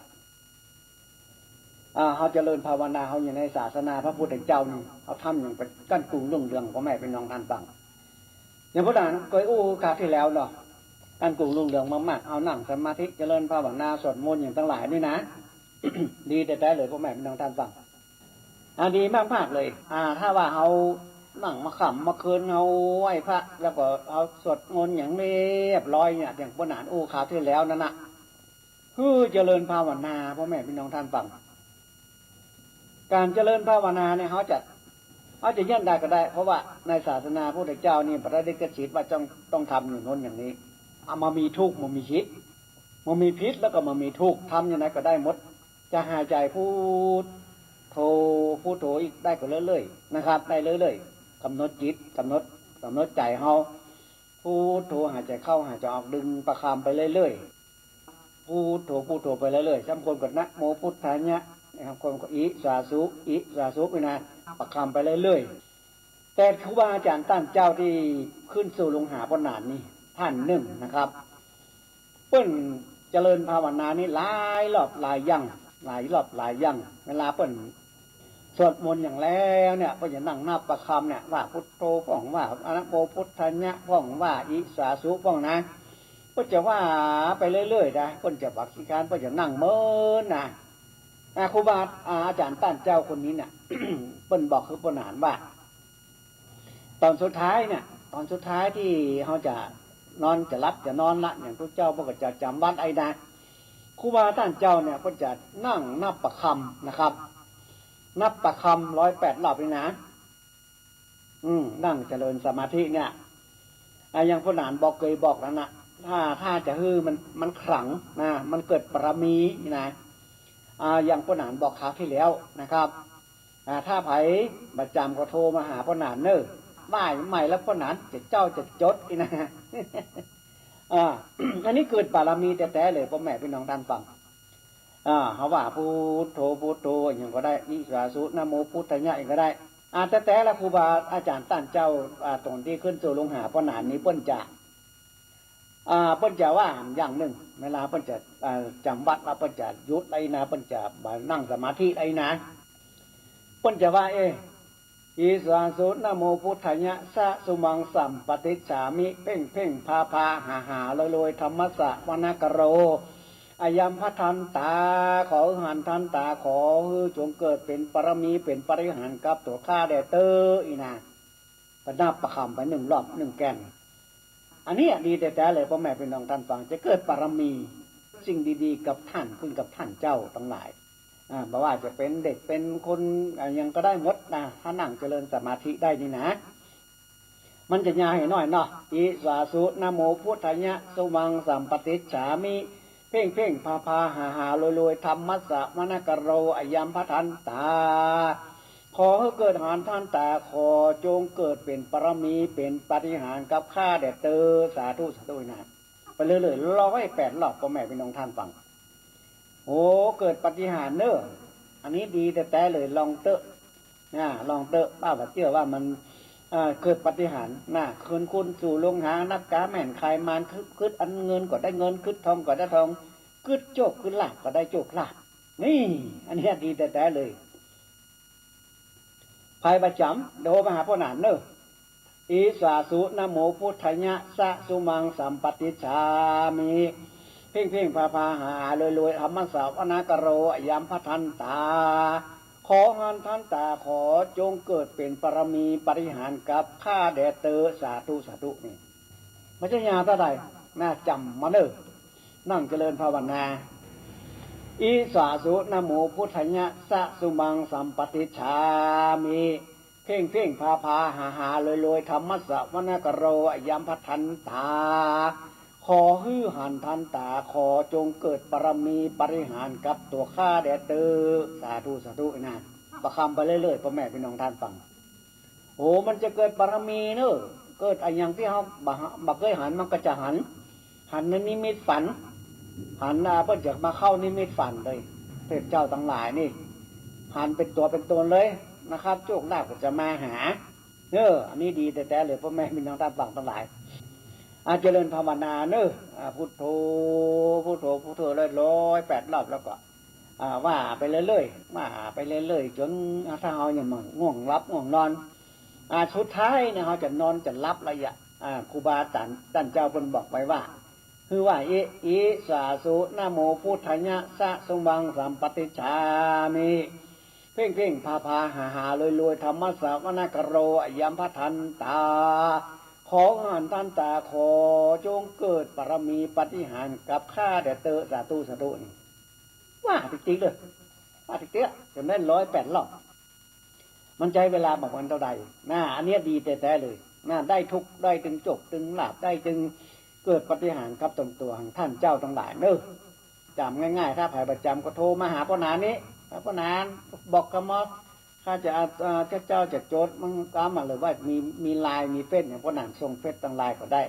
เขาเจริญภาวนาเขาอยู่ในศาสนาพระพุทธเจ้านี่เขาทำอย่างเป็นกั้นกรุงเรื่องพ่อแม่พี่น้องท่านฟังอย่างพระนานเคยคราวที่แล้วเนาะการกลุ่มรุ่งเรืองมากๆเอานั่งสมาธิเจริญภาวนาสวดมนต์อย่างทั้งหลายนี่นะ ดีแต่เลยพ่อแม่พี่น้องท่านฟังดีมากๆเลยถ้าว่าเอานั่งมาขำมาคืนเอาไหว้พระแล้วก็เอาสวดมนต์อย่างเรียบร้อยเนี่ยอย่างพระนานคราวที่แล้วนั่นนะคือเจริญภาวนาพ่อแม่พี่น้องท่านฟังการเจริญภาวนาเนี่ยเขาจะยื่นได้ก็ได้เพราะว่าในศาสนาพระพุทธเจ้านี่พระได้กระชิดว่าต้องทำอย่างโน้นอย่างนี้มามีทุกข์มันมีชิดมันมีพิษแล้วก็มันมีทุกข์ทำอย่างไรก็ได้หมดจะหายใจพูดโธอีกได้ก็เรื่อยๆนะครับได้เรื่อยๆกำหนดจิตกำหนดใจเฮาพูดโธหายใจเข้าหายใจออกดึงประคำไปเรื่อยๆพูดโธไปเรื่อยๆซ้ำคนกับนะโมพุทธานะนะครับคนก็อิสาสุไปนะประคำไปเรื่อยๆแต่ครูบาอาจารย์ท่านเจ้าที่ขึ้นสู่ลงหาพระนานนี่ท่านหนึ่งนะครับเปิ้นเจริญภาวนานี่หลายรอบหลายอย่างเวลาเปิ้นสวดมนต์อย่างแล้วเนี่ยเปิ้นจะนั่งนับประคำเนี่ยว่าพุทโธพ่องว่าอะนะโมพุทธานะพ่องว่าอิสาสุพ่องนะเปิ้นจะว่าไปเรื่อยๆนะเปิ้นจะบักขี้การเปิ้นจะนั่งเมินนะครูบาอาจารย์ท่านเจ้าคนนี้เนี่ย เปิ้นบอกคือปนานว่าตอนสุดท้ายที่เขาจะนอนจะรับจะนอนละอย่างพระเจ้าพระก็จะจำวัดไอ้นะครูบาท่านเจ้าเนี่ยก็จะนั่งนับประคำนะครับนับประคำ108 รอบเลยนะนั่งเจริญสมาธิเนี่ยอย่างพระนานบอกเคยบอกแล้วนะถ้าจะมันขลังนะมันเกิดปรมีนะอย่างพระนานบอกคราวที่แล้วนะครับถ้าไผประจำก็โทรมาหาพระนานเนอไม่แล้วพระนานเจ้าจะจดอีนะ อันนี้เกิดบารมีแต่เลยพ่อแม่พี่น้องท่านฟังเขาว่าพุทโธอย่างก็ได้อิสาสุนะโมพุทธะอย่างก็ได้แต่ละครูบาอาจารย์ท่านเจ้าตอนที่ขึ้นสู่ลงหาพระนานนี้เปิ้นจะว่าอย่างหนึ่งเวลาเปิ้นจะจำวัดแล้วเปิ้นจะยุดไอ้นะเปิ้นจะนั่งสมาธิไอ้นะเปิ้นจะว่าอิสาสุนะโมพุทธะสะสุมังสัมปติฉามิเพ่งพาหาลอยธรรมสะวนกโรอายัมพทันตาขอหันทันตาขอจงเกิดเป็นปรมีเป็นปริหารกับตัวข้าแดเตอร์อีนะประดับประคำไป1 รอบ1 แกนอันนี้ดีแต่เลยพ่อแม่เป็นน้องท่านฟังจะเกิดปรมีสิ่งดีๆกับท่านขึ้นกับท่านเจ้าทั้งหลายบอกว่าจะเป็นเด็กเป็นคนยังก็ได้หมดนะถ้านั่งเจริญสมาธิได้นี่นะมันจะยาวให้น้อยเนาะอิสาสุนะโมพุทธะสุมังสัมปติฉามิเพ่งพาหาลอยธรรมัสสะมนกโรอายัมพทันตาขอให้เกิดหานท่านตาขอจงเกิดเป็นปรมีเป็นปฏิหารกับข้าแด่เตอสาธุนะไปเรื่อยๆ108 รอบพ่อแม่พี่น้องท่านฟังเกิดปฏิหารเนอะอันนี้ดีแต่เลยลองเตอะป้าว่าเชื่อว่ามันเกิดปฏิหารคืนคุณสู่ลงหานักกาแม่นใครมานคืดอันเงินก็ได้เงินคืดทองก็ได้ทองคืดโจกคืดลาภก็ได้โจกลาภนี่อันนี้ดีแต่เลยภายประจำโดมหาพ่อหนานเนอะอิสาสุนะโมพุทธะสะสุมังสัมปติฉามิเพ่งพาหาลอยธรรมสาวนากโรยามพทันตาขอหันท่านตาขอจงเกิดเป็นปรมีปริหารกับข้าแด่เตอสาธุนี่ไม่ใช่ยาเท่าใดน่าจำมาเนอะนั่งเจริญภาวนาอิสาสุนะโมพุทธะสะสุมังสัมปติฉามิเพ่งพาหาลอยธรรมสาวนากโรยามพทันตาขอฮือหันทันตาขอจงเกิดปรมีปริหารกับตัวข้าแด่เตอสาธุนะประคำไปเรื่อยๆพ่อแม่พี่น้องท่านฟังมันจะเกิดปรมีเนอะเกิดอย่างที่เขาบักเคยหันมันก็จะหันในนิมิตฝันหันเพื่อจะมาเข้านิมิตฝันเลย ทพเจ้าทั้งหลายนี่หันเป็นตัวเป็นตนเลยนะครับโชคลาภก็จะมาหาอันนี้ดีแต่เลยพ่อแม่พี่น้องท่านฟังทั้งหลายเจริญภาวนาพุทโธพุทโธพุทโธ108 รอบแล้วก็ว่าไปเรื่อยๆว่าไปเรื่อยๆจนถ้าเราอย่างมันง่วงรับง่วงนอนสุดท้ายเนี่ยเขาจะนอนจะรับระยะครูบาอาจารย์ท่านเจ้าเพิ่นบอกไว้ว่าคือว่าอิสาสุนะโมพุทธัญญะสะสมวังสัมปติชามิเพ่งเพ่งพาพาหาลอยธรรมสาวนากโรยัมพทันตาของหันท่านตาขอจงเกิดปรมีปฏิหารกับข้าแด่เตอสาธุสาธุนี่ว่าติ๊กๆเลยว่าติ๊กๆจนได้108 รอบมันใจเวลาบอกวันเท่าใดอันนี้ดีแต่เลยได้ทุกได้ถึงจบถึงหลับได้ถึงเกิดปฏิหารย์กับตนตัวของท่านเจ้าทั้งหลายจำง่ายๆถ้าผ่ายประจำก็โทรมาหาพ่อหนานนี้พ่อหนานบอกกมอข้าจะเจ้าจะโจทย์มึงกรรมหรือว่ามีไลน์มีเฟซเนี่ยพ่อหนานส่งเฟซทางไลน์ก็ได้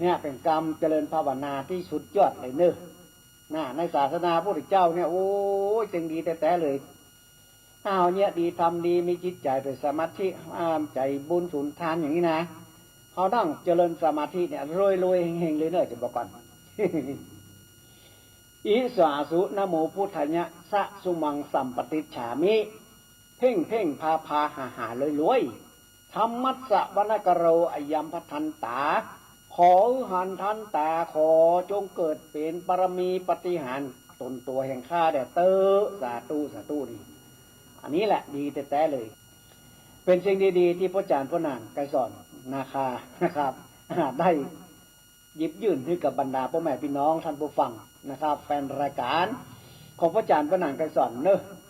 เนี่ยเป็นกรรมเจริญภาวนาที่สุดยอดเลยในศาสนาพระพุทธเจ้าเนี่ยโอ้ยจึงดีแต่เลยเนี่ยดีทำดีมีจิตใจเป็นสมาธิใจบุญสุนทานอย่างนี้นะเขาต้องเจริญสมาธิเนี่ยรวยเฮงๆเลยจะบอกก่อน อิสาสุนะโมพุทธัญญะสะสุมังสัมปติฉามิเพ่งพาหาเลยรวยธรรมัสสะวนกโรอยัมพทันตาขอหันทันตาขอจงเกิดเป็นปรมีปฏิหารตนตัวแห่งข้าแด่เตอสาธุนี่อันนี้แหละดีแต่เลยเป็นสิ่งดีๆที่พระอาจารย์พระนางไกรสอนนะครับได้หยิบยื่นให้กับบรรดาพ่อแม่พี่น้องท่านผู้ฟังนะครับแฟนรายการของพระอาจารย์พระนางไกรสอน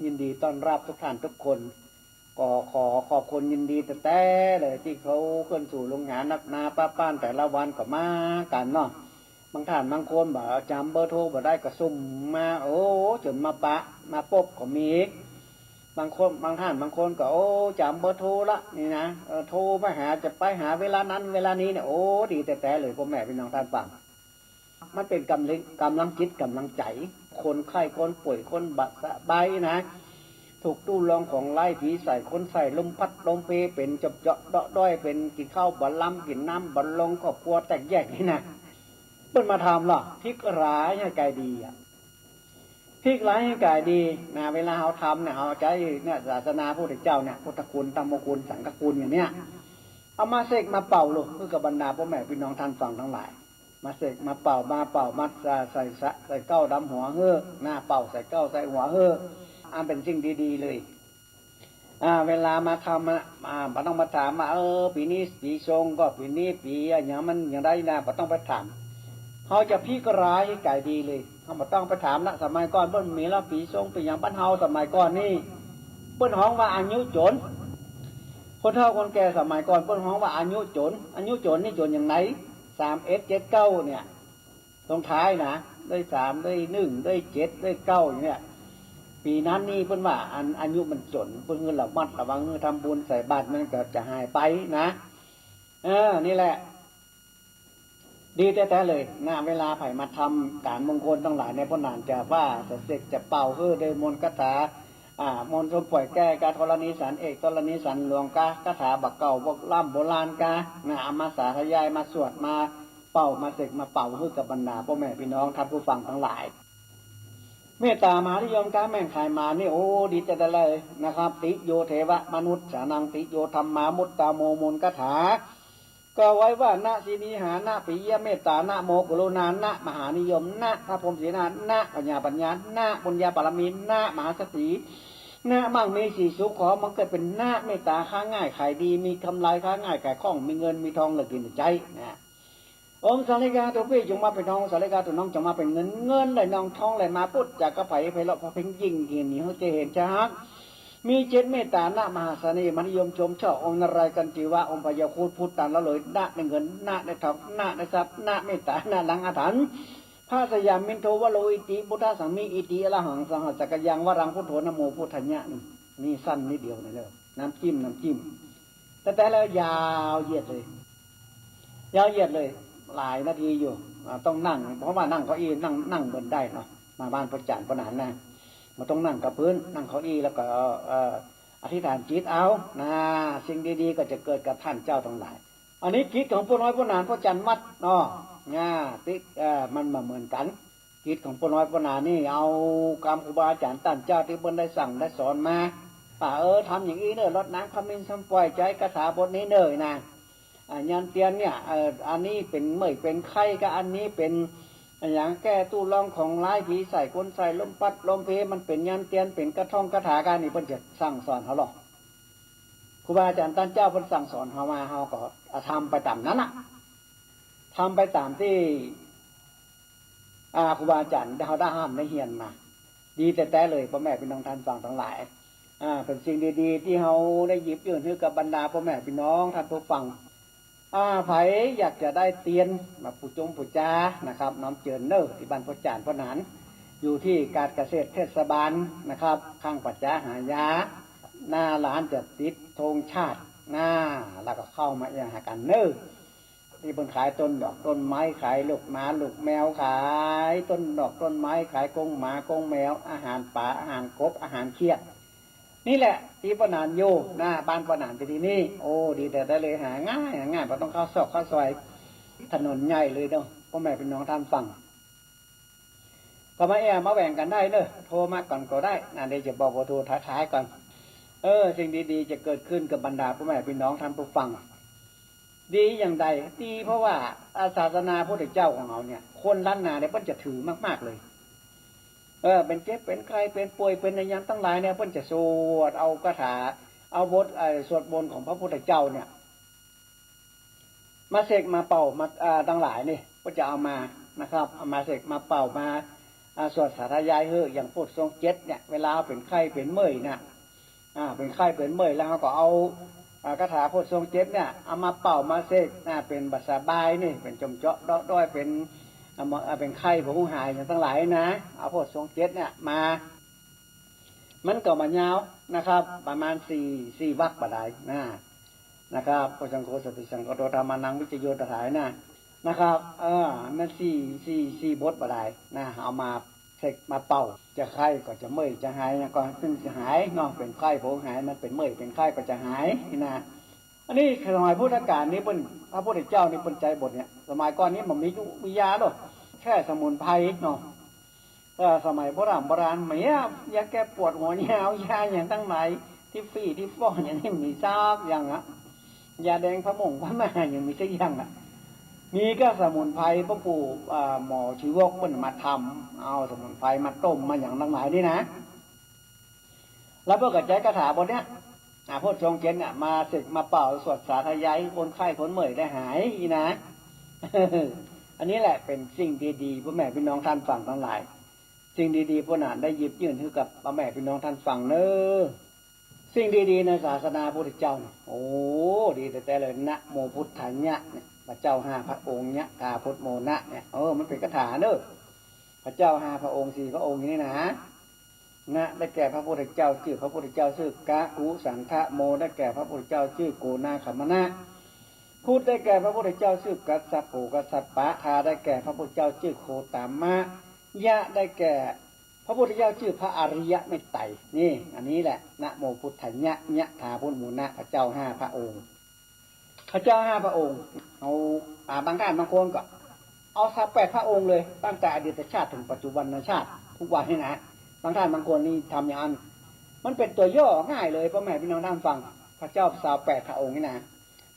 ยินดีต้อนรับทุกท่านทุกคนก็ขอขอบคุณยินดีแต่เลยที่เขาขึ้นสู่โรงงานนักนาป้านแต่ละวันก็มากันบางท่านบางคนบอกจำเบอร์โทรบ่ได้ก็ซุ่มมาจนมาพบก็มีบางท่านบางคนก็จำเบอร์โทรละนี่นะโทรไปหาจะไปหาเวลานั้นเวลานี้เนี่ยดีแต่เลยพ่อแม่พี่น้องท่านฟังมันเป็นกำลังจิตกำลังใจคนไข้คนป่วยคนบาดใบนะถูกตู้รองของไล่ผีใส่คนใส่ลมพัดลมเพเป็นจับเจาะเดาะด้อยเป็นกินข้าวบัลลัมกินน้ำบัลลงครอบครัวแตกแยกนี่นะเปิ้นมาทำล่ะพลิกร้ายให้กายดีพลิกร้ายให้กายดีนะเวลาเราทำเนี่ยเราใจเนี่ยศาสนาพระพุทธเจ้าเนี่ยพุทธคุณธรรมคุณสังฆคุณอย่างเนี้ยเอามาเสกมาเป่าลูกเพื่อกับบรรดาพ่อแม่พี่น้องท่านฟังทั้งหลายมาเสกมาเป่ามาใส่เก้าดำหัวหน้าเป่าใส่เก้าใส่หัวเป็นสิ่งดีๆเลยเวลามาทำไม่ต้องมาถามว่าปีนี้ปีชงก็ปีนี้ปีอย่างมันอย่างไรนะไม่ต้องไปถามเขาจะพิกร้ายให้ไก่ดีเลยเขาไม่ต้องไปถามละสมัยก่อนเพิ่นมีแล้วปีชงปีอย่างบ้านเฮาสมัยก่อนนี่เพิ่นฮ้องว่าอายุโจรคนเฒ่าคนแก่สมัยก่อนเพิ่นฮ้องว่าอายุโจรนี่โจรอย่างไหน3179เนี่ยตรงท้ายนะด้วย3ด้วย1ด้วย7ด้วย9อย่างเนี้ยปีนั้นนี่เพิ่นว่าอายุมันจนเพิ่นระมัดระวังทำบุญใส่บาตรมันก็จะหายไปนะนี่แหละดีแต่เลยเวลาไผมาทำการมงคลทั้งหลายในพ่อนานจะว่าจะเสกจะเป่าได้มนต์คาถามนต์สมป่วยแก้กาธรณีสันเอกธรณีสันหลวงกาคาถาบักเก่าบักล่ำโบราณกาเอามาสาธยายมาสวดมาเป่ามาเสกมาเป่ากับบรรดาพ่อแม่พี่น้องท่านผู้ฟังทั้งหลายเมตตามหานิยมการแม่งขายมานี่ดีใจได้เลยนะครับติโยเทวะมนุษย์สานังติโยธรรมามุตตาโมมนคาถาก็ไว้ว่านะสีนิหานะปิยเมตตานะโมกุโลนานะมหานิยมนะพระพรหมเสนานะปัญญานะบุญญาปรมีนะมหาสตินะมั่งมีสีสุขขอมันเกิดเป็นนะเมตตาค้าง่ายขายดีมีกำไรค้าง่ายขายคล่องมีเงินมีทองเหลือกินใจนะองค์สาริกาตัวพี่จงมาเป็นทองสาริกาตัวน้องจงมาเป็นเงินเลยน้องทองเลยมาปุ๊บจากกระไผ่ไปเลาะพอเพ่งยิ่งกินนี่เขาจะเห็นชัดมี7เมตตานะมหาเสน่ห์มนิยมชมชอบองค์นารายกันจีวะองค์พญาคูดพุทธันละเลยนะในเงินนะในทองนะในทรัพย์นะเมตตานะลังอาถรรพ์พระสยามมินโทวโลอิติพุทธสังมีอิติอรหังสังหจักยังวรังพุทโธนโมพุทธัญญะนี่สั้นนิดเดียวนี่เลยน้ำจิ้มแต่แล้วยาวเหยียดเลยหลายนาทีอยู่ต้องนั่งเพราะว่านั่งเก้าอี้นั่งบนได้เนาะมาบ้านพระอาจารย์พระนานนะ มาต้องนั่งกับพื้นนั่งเก้าอี้แล้วก็อธิษฐานจิตเอานะสิ่งดีๆก็จะเกิดกับท่านเจ้าทั้งหลายอันนี้กิจของผู้น้อยผู้นานผู้จันมัดเนาะเนี่ยติ๊กมันมาเหมือนกันกิจของผู้น้อยผู้นานนี่เอาคำครูบาอาจารย์ท่านเจ้าที่เพิ่นได้สั่งได้สอนมาป่าทำอย่างนี้เนอะรดน้ำขมิ้นซ้ำปล่อยใจคาถาบทนี้เนยนะยันเตียนเนี่ยอันนี้เป็นเมื่อยเป็นไข้ก็อันนี้เป็นอย่างแก้ตู้ร่องของร้ายผีใส่ก้นใส่ลมปัดลมเพมันเป็นยันเตียนเป็นกระท่องกระถาการนี่เพิ่นจะสั่งสอนเขาหรอกครูบาอาจารย์ท่านเจ้าเพิ่นสั่งสอนเขามาเขาก็ทำไปตามนั้นทำไปตามที่ครูบาอาจารย์เขาได้ห้ามได้เฮียนมาดีแต่เลยพ่อแม่พี่น้องท่านฟังทั้งหลายเป็นสิ่งดีๆที่เขาได้หยิบยื่นให้กับบรรดาพ่อแม่พี่น้องท่านผู้ฟังไผอยากจะได้เตียนมาผู้จงผู้จานะครับน้อมเจิญเนอที่บ้านพ่อจานพ่อหนานอยู่ที่การเกษตรเทศบาลนะครับข้างปัจจาหายาหน้าร้านจะติดธงชาติหน้าแล้วก็เข้ามาอย่างหากันเนอที่บนขายต้นดอกต้นไม้ขายลูกหมาลูกแมวขายต้นดอกต้นไม้ขายกงหมากงแมวอาหารป่าอาหารกบอาหารเขียดนี่แหละที่ปนานโยหน้าบ้านปนานที่นี่โอ้ดีแต่ได้เลยหาง่ายเพราะต้องเข้าซอกเข้าซอยถนนใหญ่เลยเนาะพ่อแม่เป็นน้องท่านฟังก็มามาแบ่งกันได้เนอะโทรมาก่อนก็ได้เดี๋ยวจะบอกว่าโทรท้ายก่อนสิ่งดีๆจะเกิดขึ้นกับบรรดาพ่อแม่พี่น้องท่านผู้ฟังดีอย่างใดดีเพราะว่าศาสนาพระพุทธเจ้าของเราเนี่ยคนล้านนาเนี่ยเพิ่นจะถือมากๆเลยเป็นเจ็บเป็นใครเป็นป่วยเป็นอะไรอย่างตั้งหลายเนี่ยเพิ่นจะสวดเอาคาถาเอาบทสวดมนต์ของพระพุทธเจ้าเนี่ยมาเสกมาเป่ามาตั้งหลายนี่ก็จะเอามานะครับเอามาเสกมาเป่ามาสวดสาธยายอย่างพุทธทรงเจ็ดเนี่ยเวลาเป็นไข้เป็นเมื่อยเนี่ยเป็นไข้เป็นเมื่อยแล้วเขาก็เอาคาถาพุทธทรงเจ็ดเนี่ยเอามาเป่ามาเสกเป็นบัสบายนี่เป็นจมเจาะด้อยเป็นไข้ผู้หายอย่างทั้งหลายนะเอาพุทธทรงเจ็ดเนี่ยมามันก็มายาวนะครับประมาณสี่วรรคบาดายนะครับพระสังโฆสติสังโฆโตธรรมานังวิจโยตถายนะครับมันสี่บทบาดายเอามาเสกมาเป่าจะไข้ก็จะเมื่อยจะหายก็ซึ่งจะหายเนาะเป็นไข้ผู้หายมันเป็นเมื่อยเป็นไข้ก็จะหายนะอันนี้สมัยพุทธกาลนี้เป็นพระพุทธเจ้านี่เป็นใจบทเนี่ยสมัยก่อนนี้มันมียาหรอกแค่สมุนไพรเนาะสมัยโบราณไม่ยาแก้ปวดหัวยายาอย่างตั้งไหนที่ฟี่ที่ฟ้อนอย่างนี้มีซากอย่างยาแดงพระมงพระแม่อย่างมีสักอย่างมีก็สมุนไพรพระปู่หมอชีวกเพิ่นมาทำเอาสมุนไพรมาต้มมาอย่างตั้งหลายนี่นะแล้วพวกกระจายคาถาบทเนี้ยพวกทรงเจนมาศึกมาเป่าสวดสาธยายคนไข้คนเมื่อยได้หายนะอันนี้แหละเป็นสิ่งดีๆพ่อแม่พี่น้องท่านฟังทั้งหลายสิ่งดีๆพวกนั้นได้หยิบยื่นให้กับพ่อแม่พี่น้องท่านฟังเนอะสิ่งดีๆในศาสนาพุทธเจ้าโอ้ดีแต่เลยนะโมพุทธัญญะเนี่ยพระเจ้า5พระองค์เนี่ยกาพุทธโมนะเนี่ยมันเป็นคาถาเนอะพระเจ้า5พระองค์4พระองค์นี่นะได้แก่พระพุทธเจ้าชื่อพระพุทธเจ้าชื่อกะกุสันทะโมได้แก่พระพุทธเจ้าชื่อโกนาคัมมนะพูดได้แก่พระพุทธเจ้าชื่อกัสสปโปกัสสปะทาได้แก่พระพุทธเจ้าชื่อโคตามะยะได้แก่พระพุทธเจ้าชื่อพระอริยะเมตไตรนี่อันนี้แหละนะโมพุทธัญญะยะถาพุทธโมนะพระเจ้า5พระองค์พระเจ้า5พระองค์เอาบางท่านบางคนก็เอา8พระองค์เลยตั้งแต่อดีตชาติถึงปัจจุบันชาติทุกวันนี่นะบางท่านบางคนนี่ทำอย่างนั้นมันเป็นตัวย่อง่ายเลยพ่อแม่พี่น้องท่านฟังพระเจ้า8พระองค์นี่นะ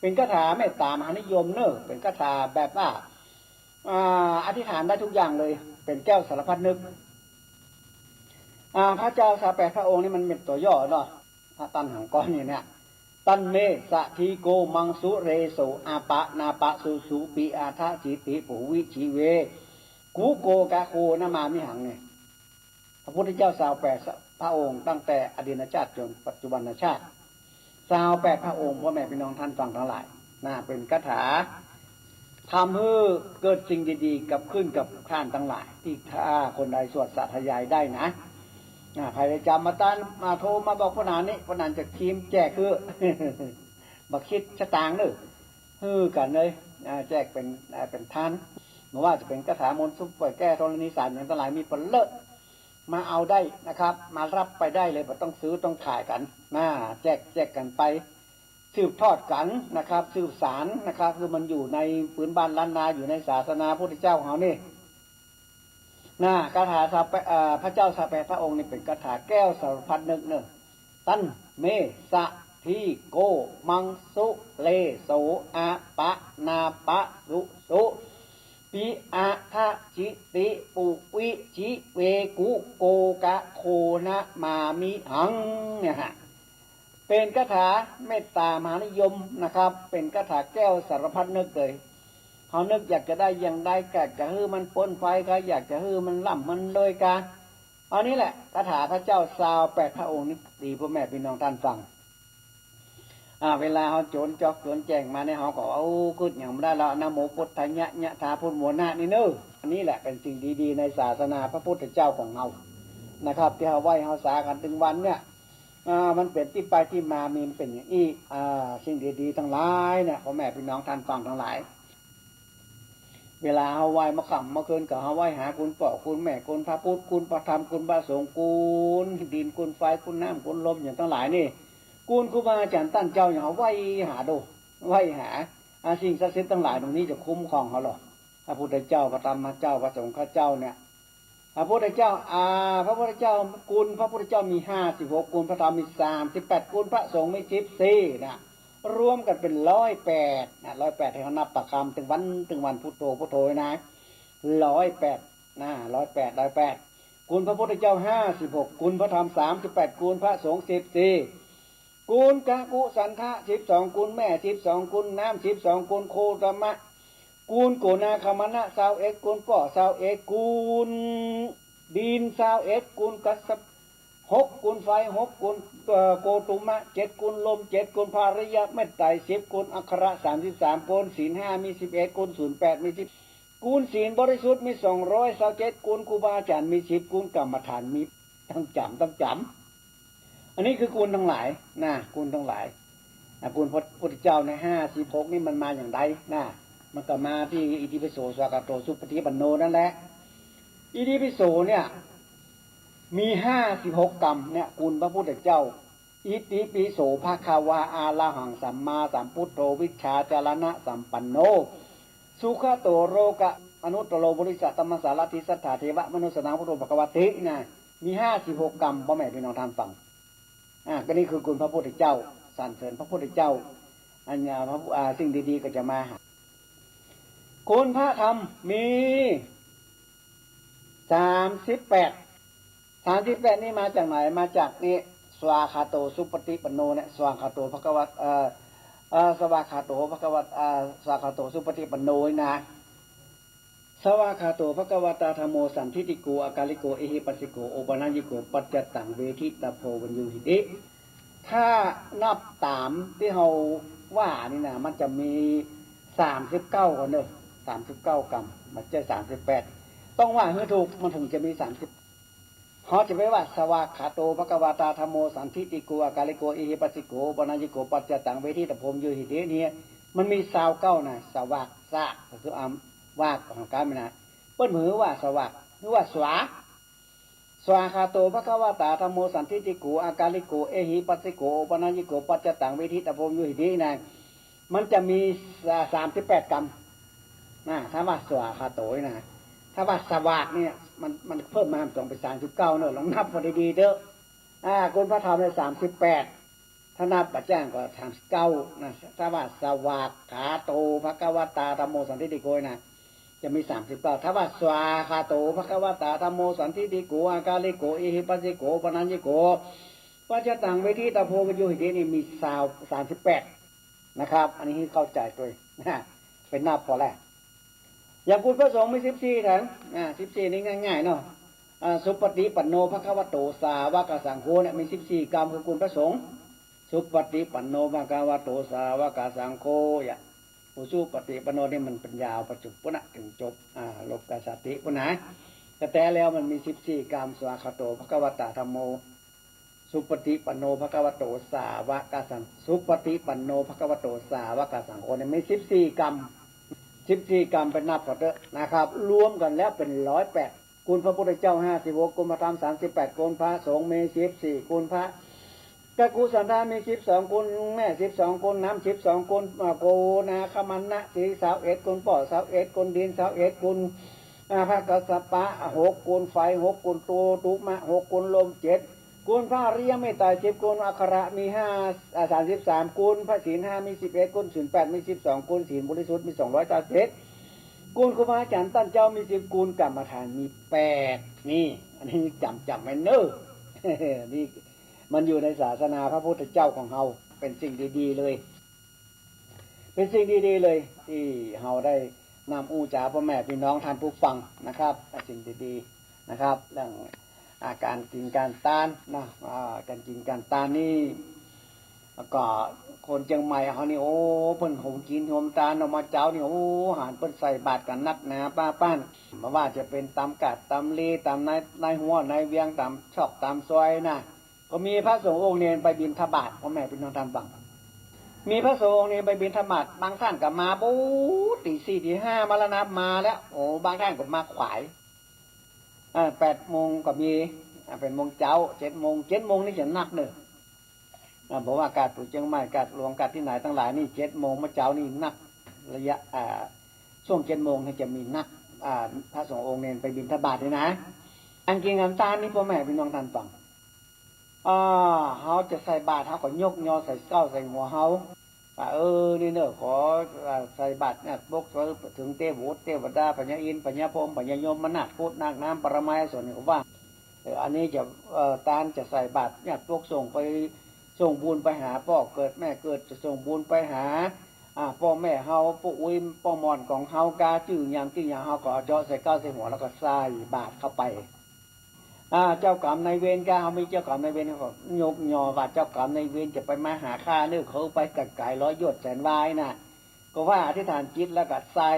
เป็นคาถาเมตตามหานิยมเนอะเป็นคาถาแบบว่าอธิษฐานได้ทุกอย่างเลยเป็นแก้วสารพัดนึกพระเจ้า8พระองค์นี่มันเป็นตัวย่อเนาะพระตันหังก้อนนี่เนี่ยตันเมสะทีโกมังสุเรโสอาปะนาปะสุสุปีอาทะจิติปุวิชีเวกุโกกะโคนามามิหังเนี่ยพระพุทธเจ้า8พระองค์ตั้งแต่อดีตชาติจนปัจจุบันชาติ8พระองค์พ่อแม่พี่น้องท่านฟังทั้งหลายเป็นคาถาทำให้เกิดสิ่งดีๆกับขึ้นกับท่านทั้งหลายที่ถ้าคนใดสวดสาธยายได้นะใครจะจำมาโทรมาบอกพนานนี้พนานจะทีมแจกคือบักคิดชะตางเนอะกันเลยแจกเป็นท่านเมื่อว่าจะเป็นคาถามนต์ซุปเปอร์แก้ธรณีสารอย่างทั้งหลายมีผลเลิศ มาเอาได้นะครับมารับไปได้เลยไม่ต้องซื้อต้องขายกันแจกกันไปสืบทอดกันนะครับสืบสารนะครับคือมันอยู่ในพื้นบ้านล้านนาอยู่ในศาสนาพุทธเจ้าของเรานี่คาถาพระเจ้าสาแปดพระองค์นี่เป็นคาถาแก้วสารพัดนึกเนอะตั้นเมสะทีโกมังสุเลโสอาปะนาปะสุสุปิอาทะจิติปุวิจิเวกุโกกะโคนะมามิหังเนี่ยฮะเป็นคาถาเมตตามหานิยมนะครับเป็นคาถาแก้วสารพัดนึกเลยเขานึกอยากจะได้อย่างใดก็จะฮื้อมันปนไฟก็อยากจะฮื้อมันล่ำมันเลยกาอันนี้แหละคาถาพระเจ้าซาวแปดพระองค์นี้ดีพ่อแม่พี่น้องท่านฟังเวลาเขาโจรจอกโจรแจงมาเนี่ยเขาก็เอาขึ้นอย่างไม่ได้แล้วนะโมพุทธะยะถาพุทธโมนะนี่เนอะอันนี้แหละเป็นสิ่งดีๆในศาสนาพระพุทธเจ้าของเรานะครับที่เขาไหว้เขาสากันถึงวันเนี่ยมันเป็นที่ไปที่มามีมันเป็นอย่างนี้สิ่งดีๆทั้งหลายเนี่ยพ่อแม่พี่น้องท่านฟังทั้งหลายเวลาเขาไหว้มาขำมาเกินกับเขาไหว้หาคุณพ่อคุณแม่คุณพระพุทธคุณพระธรรมคุณพระสงฆ์คุณดินคุณไฟคุณน้ำคุณลมอย่างทั้งหลายนี่คุณครูบาอาจารย์ตั้นเจ้าอย่างเขาไหว้หาดูไหว้หาสิ่งศักดิ์สิทธิ์ทั้งหลายตรงนี้จะคุ้มครองเขาหรอกพระพุทธเจ้าพระธรรมเจ้าพระสงฆ์ข้าเจ้าเนี่ยพระพุทธเจ้าพระพุทธเจ้าคุณพระพุทธเจ้ามี56คุณพระธรรมมี38คุณพระสงฆ์มี14นะรวมกันเป็น108นะ108ให้เขานับประคำถึงวันพุทโธพุทโธนะ108นะ108คุณพระพุทธเจ้า56คุณพระธรรม38คุณพระสงฆ์14คุณกะกุสันทะ12คุณแม่12คุณน้ำ12คุณโคตมะคุณโกนาคมนะ21คุณป่อ21คุณดิน21คุณกัสส6คุณไฟ6คุณโกตุมะ7คุณลม7คุณภาริยะเมตไตร10คุณอัคระ33คุณศีล5มี11คุณ08มี10คุณศีลบริสุทธิ์มี227คุณครูบาอาจารย์มี10คุณกรรมฐานมีต้องจำอันนี้คือคุณทั้งหลายนะคุณทั้งหลายคุณพระพุทธเจ้าใน56นี่มันมาอย่างไรนะมันก็มาที่อิติปิโสสวากาโตสุปฏิปันโนนั่นแหละอิติปิโสเนี่ยมี56กรรมเนี่ยคุณพระพุทธเจ้าอิติปิโสภควาอาระหังสัมมาสัมพุทโธวิชชาจารณะสัมปันโนสุขโตโรกะอนุตตโรบริสัทธรรมสารทิสัทธาเทวะมนุสนาพุทโธภควตินะมี56กรรมพ่อแม่พี่น้องท่านฟังก็นี่คือคุณพระพุทธเจ้าสรรเสริญพระพุทธเจ้าอันพระสิ่งดีๆก็จะมาคุณพระธรรมมี38นี่มาจากไหนมาจากนี่สวาคาโตสุปฏิปันโนเนี่ยสวาคาโตภควตสวาคาโตภควตสวาคาโตสุปฏิปันโนนะสวาคาโตภควตาธรรมโมสันทิติโกอากาลิโกเอหิปัสสิโกโอปนัญญิโกปัจจตังเวทิตาโพวัญญูหิติถ้านับตามที่เราว่านี่นะมันจะมี39กันเด้อ39กรรมมันจะ38ต้องว่าให้ถูกมันถึงจะมี30เขาจะไม่ว่าสวากขาโตภควตาธรรมโมสันทิติโกอากาลิโกอิหิปัสสิโกปนัญญิโกปัจจตังเวทิตาโพมยูหิติเนี่ยมันมี29นะสวากสะก็คือวากของการไม่นะเปิ้นมือว่าสวากหรือว่าสวาคาโตภควตาธรรมโมสันทิติโกอากาลิโกเอหิปัสสิโกปนัญญิโกปัจจตังเวทิตาโพมยูหิตินะมันจะมี38กรรมถ้าว่าสวาคาโตนะถ้าว่าสวากเนี่ยมันเพิ่มมา2เป็น39เนอะลองนับพอดีๆเด้อคุณพระธรรมเนี่ย38ถ้านับปัจจัยก็39นะถ้าว่าสวากขาโตภควตาธรรมโมสันทิติโกนะจะมี39ถ้าว่าสวาคาโตภควตาธรรมโมสันทิติโกอากาลิโกอิหิปัสสิโกปนัญญิโกปัจจตังเวทิตาโพวิญญูหิตินี่มี38นะครับอันนี้ให้เข้าใจด้วยนะเป็นนับพอแล้วอย่างคุณพระสงฆ์มี14ทั้ง14นี่ง่ายๆเนาะสุปฏิปันโนภควโตสาวกสังโฆเนี่ยมี14กรรมคือคุณพระสงฆ์สุปฏิปันโนภควโตสาวกสังโฆอุสุปฏิปันโนนี่มันเป็นยาวประจุปุณะถึงจบลบกสติปุณะแต่แล้วมันมี14กรรมสวากขาโตภควตาธัมโมสุปฏิปันโนภควโตสาวกสังสุปฏิปันโนภควโตสาวกสังโฆเนี่ยมี14กรรม14กรรมเป็นนับพอเถอะนะครับรวมกันแล้วเป็น108 คุณพระพุทธเจ้า56คุณพระธรรม38คุณพระสงฆ์มี14คุณพระกกุสันธามี12คุณแม่12คุณน้ำ12คุณโกนาคมันนะสี21คุณป่อ21คุณดิน21คุณพระกัสสปะ6คุณไฟ6คุณตูตุมะ6คุณลม7คุณพระอริยเมตตา10คุณอัคระมี33คุณพระศีล5มี11คุณศีล8มี12คุณศีลบริสุทธิ์มี297กูลครูบาอาจารย์ท่านเจ้ามี10กูลกรรมฐานมี8นี่อันนี้จำไว้เนอะ นี่มันอยู่ในศาสนาพระพุทธเจ้าของเราเป็นสิ่งดีๆเลยเป็นสิ่งดีๆเลยที่เราได้นำอูจ๋าพ่อแม่พี่น้องท่านผู้ฟังนะครับสิ่งดีๆนะครับเรื่องการกินการตานนะการกินการตานนี่แล้วก็คนเชียงใหม่เขานี่โอ้เพิ่นหงกินหมตาลออกมาเจ้านี่โอ้อาหารเพิ่นใส่บาตรกันนักหนาป้านมาว่าจะเป็นตำกัดตำลีตำนายหัวนายเวียงตำชอบตำซอยนะก็มีพระสงฆ์องค์เนรไปบิณฑบาตพ่อแม่พี่น้องท่านฟังมีพระสงฆ์องค์เนรไปบิณฑบาตบางท่านก็มาปู๊ตี 4 ตี 5มาแล้วนะมาแล้วโอ้บางท่านก็มาขวาย8 โมงก็มีเป็นโมงเจ้า7 โมงนี่จะนักเนอะบอกว่าการปลูกเชียงใหม่การหลวงการที่ไหนทั้งหลายนี่7 โมงเมื่อเช้านี่นักระยะช่วง7 โมงนี่จะมีนักพระสงฆ์องค์เนรไปบิณฑบาตนี่นะอันกินอันตานี่พ่อแม่พี่น้องท่านฟังเขาจะใส่บาตรเขาก็ยกยอใส่เก้าใส่หัวเขานี่เนอะขอใส่บาตรเนี่ยบกถึงเทวดาปัญญาอินปัญญาพรหมปัญญายมมนาฏพุทธนาคน้ำปรมัยส่วนนี้ว่าอันนี้จะตานจะใส่บาตรเนี่ยพวกส่งไปส่งบุญไปหาพ่อเกิดแม่เกิดจะส่งบุญไปหาพ่อแม่เฮาปู่อุ้ยพ่อมอนของเฮากาจื่ออย่างที่อย่างเฮาก็เจาะใส่เก้าใส่หัวแล้วก็ใส่บาตรเข้าไปเจ้ากรรมนายเวรก็เขามีเจ้ากรรมนายเวรเขายกยอว่าเจ้ากรรมนายเวรจะไปมาหาข้าเนื้อเขาไปกัดไก่ร้อยยศแสนวายนะก็ว่าอธิษฐานจิตแล้วก็ใส่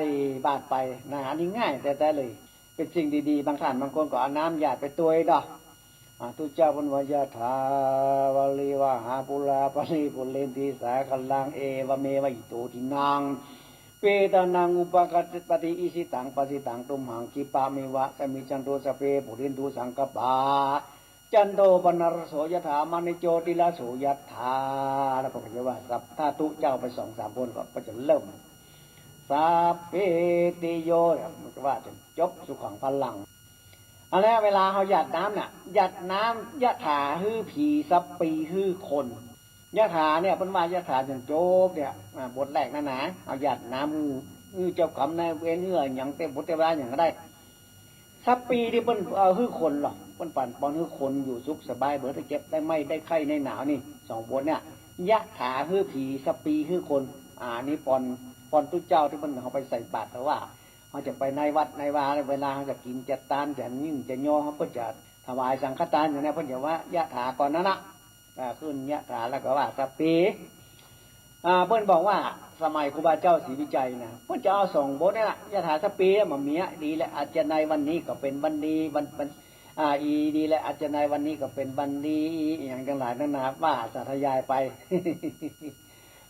บาตรไปนะอันนี้ง่ายแต่เลยเป็นสิ่งดีๆบางท่านบางคนก็เอาน้ำหยาดไปตัวดอกทุเจ้าบนวายาถาวลีวะหาปุลาปลีปุเลนติสาคัลลังเอวเมวะอิโตทินังเปตานังอุปกัตปฏิอิสิตังปฏิตังตุมหังกิปาเมวะสมิจันโตสเปปุรินทุสังกปาจันโตปนรโสยถามานิโจติลาโสยถาแล้วก็จะว่าสัพถ้าทุเจ้าไป2-3คนก็จะเริ่มสัพเพติโยมันก็ว่าจะจบสุขังพลังอันนี้เวลาเขาหยัดน้ำเนี่ยหยัดน้ำยะถาฮื้อผีสัปปีฮื้อคนยะถาเนี่ยเป็นว่ายะถาจนโจบเนี่ยบทแรกนั่นนะเอาหยัดน้ำเจ้าคำในเวรอย่างเต็มบทเต็มร้านอย่างก็ได้สัปปีที่เป็นฮื้อคนหรอกเป็นปั่นปอนฮื้อคนอยู่สุขสบายเบิดได้เจ็บได้ไม่ได้ไข้ในหนาวนี่2 บทเนี่ยยะถาฮื้อผีสัปปีฮื้อคนนี่ปอนตุ้เจ้าที่มันเขาไปใส่บาตรแต่ว่าเขาจะไปในวัดในวาเวลาเขาจะกินจะตานจะนิ่งจะย่อเขาก็จะถวายสังฆทานอย่างนี้เพิ่นจะว่ายะถาก่อนนั้นนะขึ้นยะถาแล้วก็ว่าสัปปีเพิ่นบอกว่าสมัยครูบาเจ้าศรีวิจัยนะเพิ่นจะเอา2 บทนี่แหละยะถาสัปปีมาเมียดีและอาจจะในวันนี้ก็เป็นวันดีวันดีและอาจจะในวันนี้ก็เป็นวันดีอย่างทั้งหลายนั่นนะว่าสาธยายไป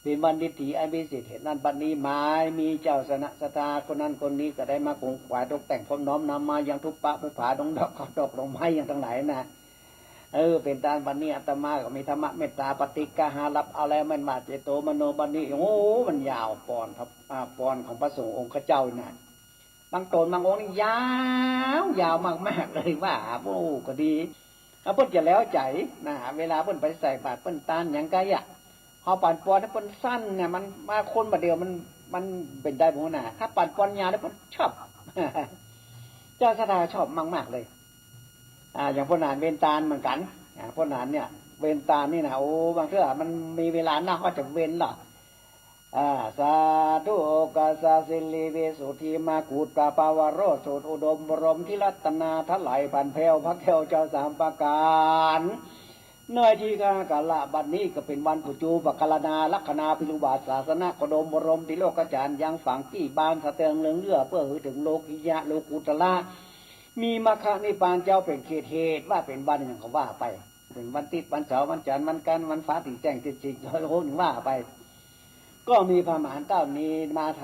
เป็นวันดิถีอันพิเศษเหตุนั้นบัดนี้หมายมีเจ้าสนะสตาคนนั้นคนนี้ก็ได้มาคงขวายตกแต่งพร้อมน้อมนำมาอย่างทุบปะผู้ผาดงดอกดอกไม้อย่างทั้งหลายนะเป็นตามวันนี้อาตมาก็มีธรรมะเมตตาปฏิกาหารับเอาแล้วมันมาเจโตมโนบันนี้โอ้มันยาวปอนครับปอนของพระสงฆ์องค์เจ้านะบางตนบางองค์นี่ยาวมากๆเลยว่าโอ้ก็ดีเพิ่นจะแล้วใจนะเวลาเพิ่นไปใส่บาตรเพิ่นตานอย่างไกอ่ะพอปั่นปอนถ้าเป็นสั้นเนี่ยมันมาคนมาเดียวมันเป็นได้หมดนะถ้าปั่นปอนยาวแล้วมันชอบ เจ้าสถาชอบมากๆเลยอย่างพนานเวนตาลเหมือนกันพนานเนี่ยเวนตาลนี่นะโอ้บางเทื่อมันมีเวลาหน้าก็จะเวนหรอสาธุกาสาสิลิเวสุธีมากูตาปาวโรสุอุดมบรมทิรัตนาทลายพันเพลพระแก้วเจ้า3 ประการเนื่อที่กาละบัดนี้ก็เป็นวันปุจูปกาลนาลัคนาพิรุบาทศาสนากดมบรมติโลกจารย์ยังฝังกี่บานสะเตืองเลืองเลือเพื่อถึงโลกิยะโลกุตละมีมรรคนิพพานเจ้าเป็นเหตุว่าเป็นวันอย่างเขาว่าไปเป็นวันติดวันเสาร์วันจันทร์วันกันวันฟ้าติแจ้งติดจริงโหนว่าไป ก็มีพระมหาเจ้านี้มาถ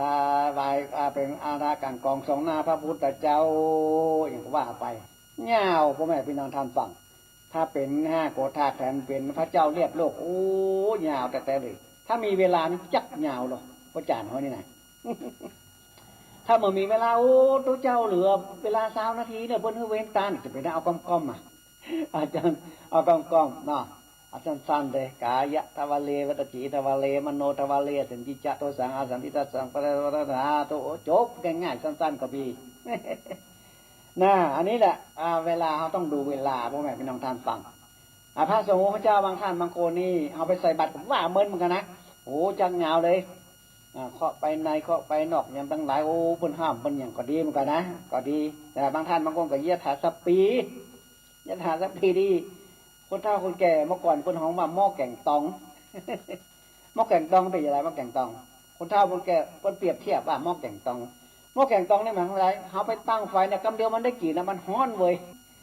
วายเป็นอาราการกองสองหน้าพระพุทธเจ้าอย่างว่าไปเงาพ่อแม่พี่น้องท่านฟังถ้าเป็น5 โกฏาแทนเป็นพระเจ้าเรียบโลกโอ้เงาแต่เลยถ้ามีเวลานี่จักเงาหรอกพระจานเขานี่ไง ถ้ามันมีเวลาโอ้ตัวเจ้าเหลือเวลา20 นาทีเนี่ยบนเวนตานจะไปได้เอาก้อมๆมาอาจารย์เอาก้อมๆเนาะอาจารย์สั้นเลยกายะทวเลวัตจิทวเลมโนทวเลสัญจิจะโตสังอาสันติตสังปะระระโตจบง่ายๆสั้นๆก็มี น่ะอันนี้แหละเวลาเขาต้องดูเวลาพ่อแม่พี่น้องท่านฟังพระสงฆ์พระเจ้าบางท่านบางคนนี่เอาไปใส่บัตรผมว่าเมินเหมือนกันนะโอ้จังเงาเลยเคาะไปในเคาะไปนอกอย่างตั้งหลายโอ้เพิ่นห้ามเพิ่นอย่างก็ดีเหมือนกันนะก็ดีแต่บางท่านบางคนก็เยียดหาสัปปีเยียดหาสัปปีดีคนเฒ่าคนแก่เมื่อก่อนคนห้องว่าหม้อแกงตอง หม้อแกงตองเป็นอย่างไรหม้อแกงตองคนเฒ่าคนแก่คนเปรียบเทียบว่าหม้อแกงตองหม้อแกงตองนี่หมายความไรเขาไปตั้งไฟเนี่ยกำเดียวมันได้กี่นะมันฮ้อนเว้ย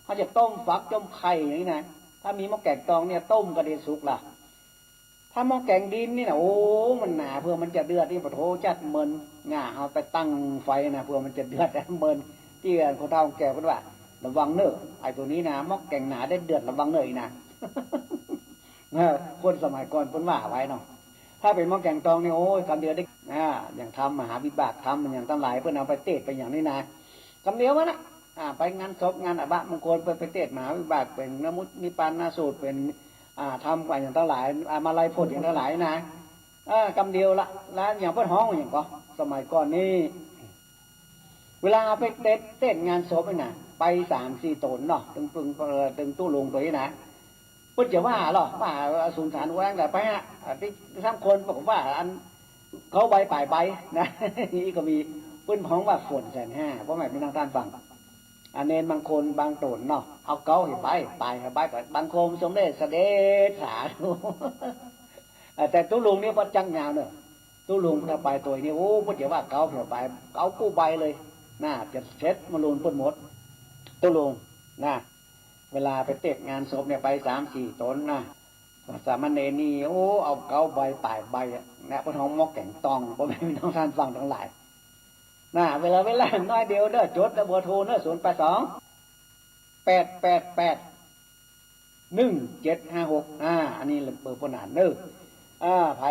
เขาจะต้มฟักต้มไข่อย่างนี้นะถ้ามีหม้อแกงตองเนี่ยต้มกระเด็นสุกล่ะถ้าหม้อแกงดินนี่นะโอ้มันหนาเพื่อมันจะเดือดที่ปะโถจัดเมินง่าเอาไปตั้งไฟนะเพื่อมันจะเดือดแต่เมินที่คนเฒ่าคนแก่พูดว่าระวังเนอะไอ้ตัวนี้นะหม้อแกงหนาได้เดือดระวังเนอะอีกนะ คนสมัยก่อนพูดว่าไว้เนาะถ้าเป็นหม้อแกงตองนี่โอ้ยคำเดียวได้อย่างทำมหาวิบากทำอย่างตั้งหลายเพื่อนเอาไปเทศไปอย่างนี้นะคำเดียววะนะไปงานศพงานอบะมงคลไปเทศมหาวิบากเป็นนมุตนิปานนาสูตรเป็นทำไปอย่างตั้งหลายมาลายพดอย่างตั้งหลายนะคำเดียวละแล้วอย่างเพื่อนห้องอย่างก็สมัยก่อนนี่เวลาไปเทศงานศพนี่นะไป3-4 ตนเนาะตึงตู้ลงตัวนี้นะเพิ่นจะว่าหรอว่าสูญฐานแหวงแต่ไปฮะที่ทั้งคนบอกว่าอันเขาใบป่ายใบนะนี่ก็มีเพิ่นพ้องว่าฝน150,000เพราะแม่เป็นทางการฟังอันเน้นบางคนบางตนเนาะเอาเกาให้ใบตายให้ใบก็บางโคมสมเด็จเสด็จสาธุ แต่ตู้ลุงนี่บ่จังยาวเนอะตู้ลุงถ้าไปตัวนี้โอ้เพิ่นจะว่าเกาเผื่อไปเกากู้ใบเลยน่าจะเช็ดมาลุนเพิ่นหมดตู้ลุงนะเวลาไปเตะงานศพเนี่ยไป3-4 ตนนะสามเณรนี่โอ้เอาเกาใบป่ายใบนะพระท้องมอกแก่งตองพ่อแม่พี่น้องท่านฟังทั้งหลายนะเวลาน้อยเดียวเด้อจดเบอร์โทรเด้อ082-888-1756อันนี้เบอร์พนานเด้อไผ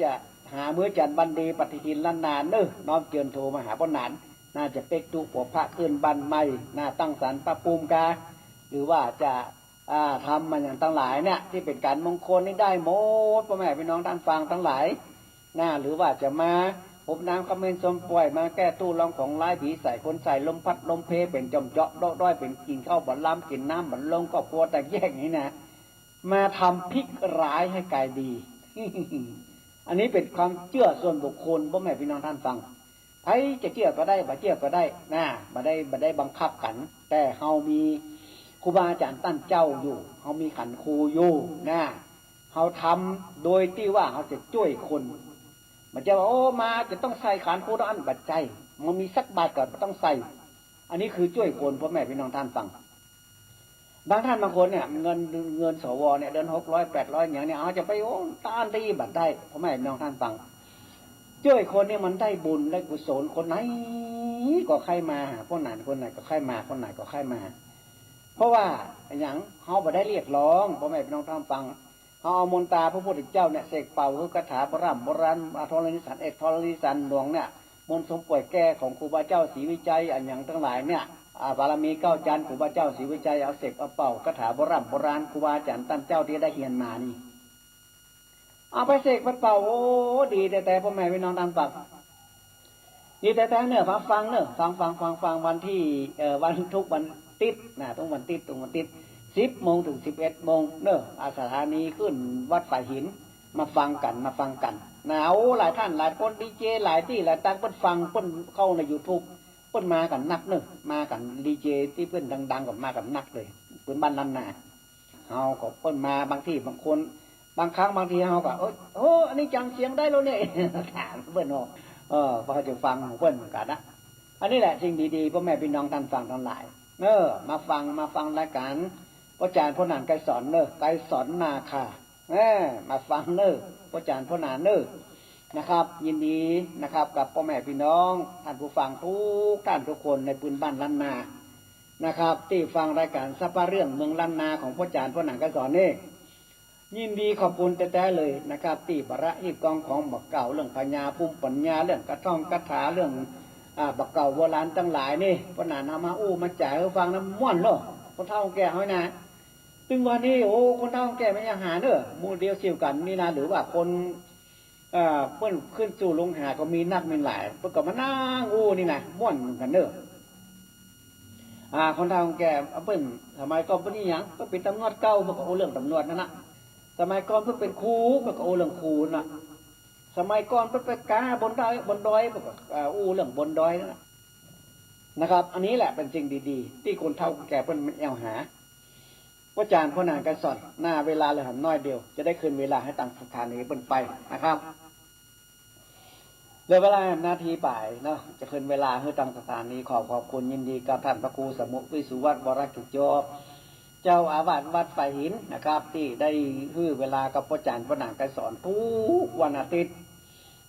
จะหามื้อจันทร์บันดีปฏิทินล้านนานเด้อน้อมเจิญโทรมาหาพนานน่าจะเป็กตุปพระขึ้นบันใหม่น่าตั้งศาลพระภูมิกาหรือว่าจะทำมันอย่างทั้งหลายเนี่ยที่เป็นการมงคลนี่ได้หมดพ่อแม่พี่น้องท่านฟังทั้งหลายหรือว่าจะมาพบน้ำคำเมนสมป่วยมาแก้ตู้รองของร้ายผีใส่คนใส่ลมพัดลมเพเป็นจอมเจาะด้อยเป็นกินข้าวบัลลัมกินน้ำบัลลงก็กลัวแต่แยกนี้นะมาทำพลิกร้ายให้กายดี อันนี้เป็นความเชื่อส่วนบุคคลพ่อแม่พี่น้องท่านฟังใครจะเชื่อก็ได้บ่เชื่อก็ได้บ่ได้บังคับกันแต่เฮามีครูบาอาจารย์ตั้นเจ้าอยู่เขามีขันครูอยู่เขาทำโดยที่ว่าเขาจะช่วยคนมันจะว่าโอ้มาจะต้องใส่ขันครูต้องอันบัดใจมันมีสักบาทก่อนต้องใส่อันนี้คือช่วยคนพ่อแม่พี่น้องท่านฟังบางท่านบางคนเนี่ยเงินสวเนี่ยเดือน600-800อย่างเนี่ยเขาจะไปโอ้ต้านดีบัดได้พ่อแม่พี่น้องท่านฟังช่วยคนเนี่ยมันได้บุญได้กุศลคนไหนก็ใครมาคนไหนก็ใครมาคนไหนก็ใครมาเพราะว่าอย่างเขาบ่ได้เรียกร้องพ่อแม่พี่น้องท่านฟังเขาเอามนตาพระพุทธเจ้าเนี่ยเสกเป่าคือกระถาโบราณธรณีสันเอกธรณีสันหลวงเนี่ยมนต์สมป่วยแก่ของครูบาเจ้าศรีวิจัยอันอย่างทั้งหลายเนี่ยบารมี9 จันทร์ครูบาเจ้าศรีวิจัยเอาเสกเอาเป่ากระถาโบราณครูบาอาจารย์ตั้นเจ้าที่ได้เฮียนมานี่เอาไปเสกไปเป่าโอ้ดีแต่พ่อแม่พี่น้องท่านฟังดีแต่เนี่ยฟังเนอะฟังวันที่วันทุกวันติดต้องวันติด10 โมงถึง 11 โมงเนอะสถานีขึ้นวัดฝ่ายหินมาฟังกันหลายท่านหลายคนดีเจหลายที่หลายตั้งเพิ่นฟังเพิ่นเข้าใน YouTube เพิ่นมากันนักเนอะมากันดีเจที่เพิ่นดังๆกับมากันนักเลยเพิ่นบ้านนั้นน่ะเฮาก็เพิ่นมาบางที่บางคนบางครั้งบางทีเฮาก็โอ้อันนี้จังเสียงได้แล้วเนี่ยถามเพิ่นพอจะฟังเพิ่นกันนะอันนี้แหละสิ่งดีๆพ่อแม่พี่น้องท่านฟังทั้งหลายมาฟังรายการพระอาจารย์พนานไกรสอนไกรสอนนาคามาฟังพระอาจารย์พนาน นะครับยินดีนะครับกับพ่อแม่พี่น้องท่านผู้ฟังทุกท่านทุกคนในพื้นบ้านล้านนานะครับที่ฟังรายการสัปเรื่องเมืองล้านนาของพ่อจารย์พ่อหนังกระสอนนี่ยินดีขอบคุณแต่ๆเลยนะครับที่บระอีกองของบักเก่าเรื่องปัญญาภูมิปัญญาเรื่องกระท่อมกระถาเรื่องบักเก่าโบราณทั้งหลายนี่พ่อหนังนำมามาจ่ายให้ฟังน้ำม่วนเนาะคนเฒ่าแก่เฮานะตึงวันนี้โอ้คนเฒ่าแก่ไม่ยังหาเด้อหมู่เดียวเสี่ยวกันนี่นะหรือว่าคนเพิ่นขึ้นสู่ลงหาก็มีนักมีหลายเพิ่นก็มานั่งนี่นะม่วนกันเด้อคนเฒ่าแก่เพิ่นสมัยก่อนเพิ่นนี่หยังเพิ่นเป็นตำรวจเก่าเพิ่นก็เอาเรื่องตำรวจนั่นน่ะสมัยก่อนเพิ่นเป็นครูเพิ่นก็เอาเรื่องครูน่ะสมัยก่อนเพิ่นไปกาบนดอยเพิ่นก็เรื่องบนดอยนั่นนะครับ อันนี้แหละเป็นสิ่งดีๆที่คนเฒ่าแก่เพิ่นแอวหาว่าอาจารย์พ่อนางกันสอนหน้าเวลาเลยหันน้อยเดียวจะได้คืนเวลาให้ต่างสถานีเพิ่นไปนะครับเลยเวลานาทีบ่ายเนาะจะคืนเวลาให้ต่างสถานีขอบคุณยินดีกับท่านพระครูสมุวิสุวัฒน์วรกิจโยเจ้าอาวาสวัดฝ่ายหินนะครับที่ได้ให้เวลากับพ่ออาจารย์พ่อนางกันสอนทุกวันอาทิตย์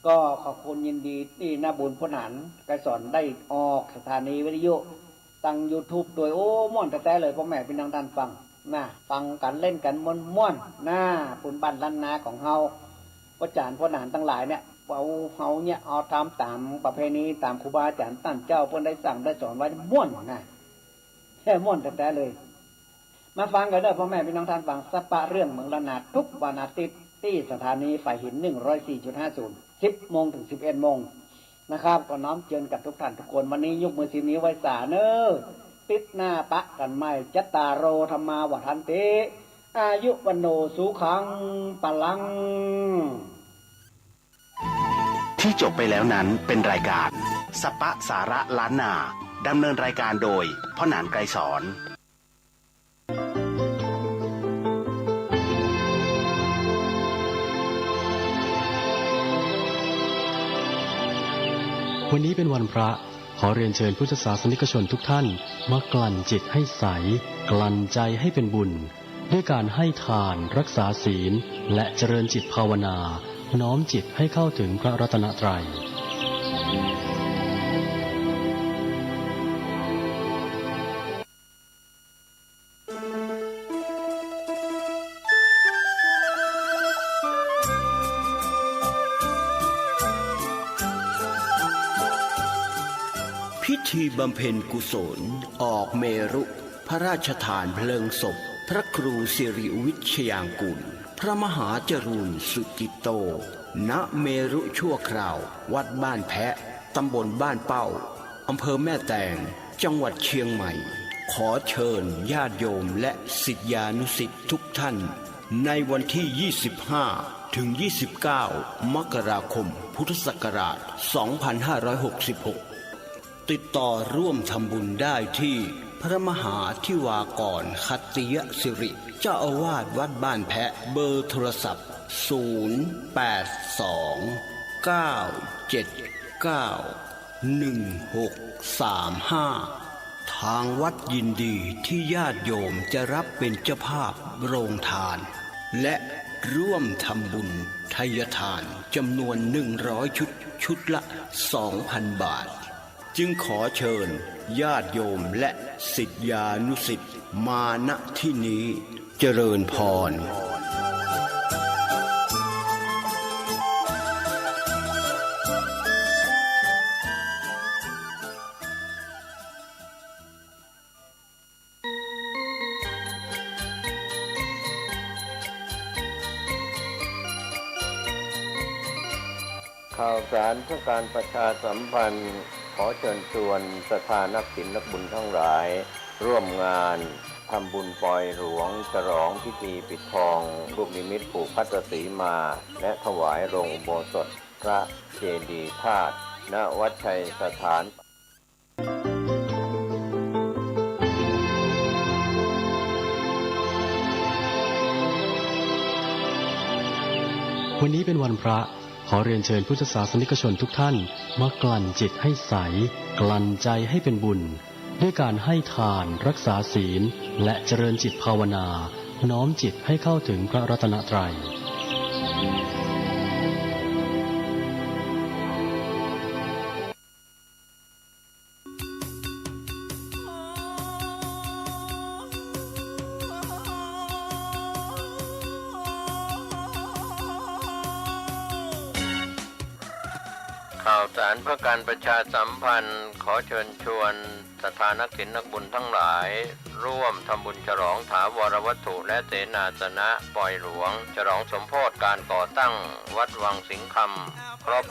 ก็ขอบคุณยินดีที่นาบุญพ่อหนานกันสอนได้ออกสถานีวิทยุตั้ง YouTube โดยโอ้ม่วนแต่เลยพ่อแม่พี่น้องท่านฟังฟังกันเล่นกันม่วนๆปุ่นบ้านล้านนาของเฮาพ่ออาจารย์พ่อหนานทั้งหลายเนี่ยเฮาเนี่ยเอาทำตามประเพณีตามครูบาอาจารย์ตั้งเจ้าเพิ่นได้สั่งได้สอนไว้ม่วนแค่ม่วนแต่เลยมาฟังกันเด้อพ่อแม่พี่น้องท่านฟังสัปปะเรื่องเมืองล้านนาทุกวันอาทิตย์ที่สถานีฝ่ายหิน 104.50 10 โมงถึง 11 โมงนะครับก็น้อมเชิญกับทุกท่านทุกคนวันนี้ยกมือนิ้วไว้สาเนอติดหน้าปะกันไม่จัตตาโรธรรมาวัฏันติอายุวันโนสุขังปลังที่จบไปแล้วนั้นเป็นรายการสัปปะสาระล้านนาดำเนินรายการโดยพ่อหนานไกรสอนวันนี้เป็นวันพระขอเรียนเชิญพุทธศาสนิกชนทุกท่านมากลั่นจิตให้ใสกลั่นใจให้เป็นบุญด้วยการให้ทานรักษาศีลและเจริญจิตภาวนาน้อมจิตให้เข้าถึงพระรัตนตรัยพิธีบำเพ็ญกุศลออกเมรุพระราชทานเพลิงศพพระครูสิริวิชยางกุลพระมหาจรูนสุกิตโตณเมรุชั่วคราววัดบ้านแพะตำบลบ้านเป้าอำเภอแม่แตงจังหวัดเชียงใหม่ขอเชิญญาติโยมและศิษยานุศิษย์ทุกท่านในวันที่ 25 ถึง 29 มกราคม พุทธศักราช 2566 ติดต่อร่วมทำบุญได้ที่พระมหาธิวากรคัตติยสิริเจ้าอาวาสวัดบ้านแพะเบอร์โทรศัพท์ 082-979-1635 ทางวัดยินดีที่ญาติโยมจะรับเป็นเจ้าภาพโรงทานและร่วมทำบุญทายทานจำนวน100ชุดละ 2,000 บาทจึงขอเชิญญาติโยมและศิษยานุศิษย์มาณที่นี้เจริญพรข่าวสารเพื่อการประชาสัมพันธ์ขอเชิญชวนศรัทธานักศีลนักบุญทั้งหลายร่วมงานทำบุญปล่อยหลวงฉลองพิธีปิดทองรูปนิมิตผูกพัตสีมาและถวายโรงอุโบสถพระเจดีย์ธาตุณวัดชัยสถานวันนี้เป็นวันพระขอเรียนเชิญพุทธศาสนิกชนทุกท่านมากลั่นจิตให้ใสกลั่นใจให้เป็นบุญด้วยการให้ทานรักษาศีลและเจริญจิตภาวนาน้อมจิตให้เข้าถึงพระรัตนตรัย ข่าวสารเพื่อการประชาสัมพันธ์ขอเชิญชวนศรัทธานักศีลนักบุญทั้งหลายร่วมทำบุญฉลองถาวรวัตถุและเสนาสนะปล่อยหลวงฉลองสมโภชการก่อตั้งวัดวังสิงห์คำครบ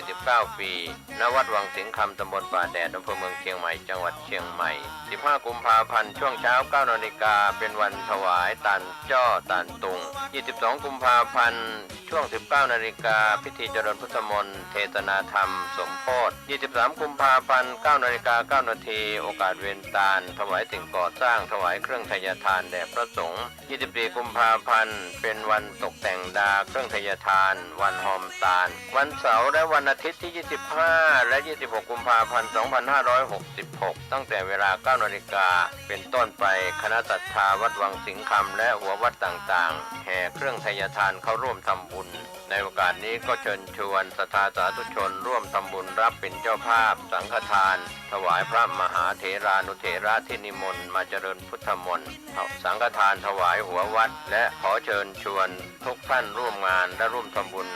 149 ปีณวัดวังสิงห์คำตำบลป่าแดดอำเภอเมืองเชียงใหม่จังหวัดเชียงใหม่15 กุมภาพันธ์ช่วงเช้า 9 นาฬิกาเป็นวันถวายตาลจ้อตาลตุง22 กุมภาพันธ์ช่วง 19 นาฬิกาพิธีเจริญพุทธมนต์เทศนาธรรมสมโภช23 กุมภาพันธ์ 9 นาฬิกา 9 นาทีโอกาสเวียนตาลถวายสิ่งก่อสร้างถวายเครื่องทยทานแด่พระสงฆ์24 กุมภาพันธ์เป็นวันตกแต่งดาเครื่องทยทานวันหอมตาลวันเสาร์และวันอาทิตย์ที่25และ26 กุมภาพันธ์ 2566ตั้งแต่เวลา 9 นาฬิกาเป็นต้นไปคณะศรัทธาวัดวังสิงห์คำและหัววัดต่างๆแห่เครื่องทยทานเข้าร่วมทำบุญในโอกาสนี้ก็เชิญชวนศรัทธาสาธุชนร่วมทำบุญรับเป็นเจ้าภาพสังฆทานถวายพระมหาเถรานุเถระที่นิมนต์มาเจริญพุทธมนต์สังฆทานถวายหัววัดและขอเชิญชวนทุกท่านร่วมงานและร่วมทำบุญ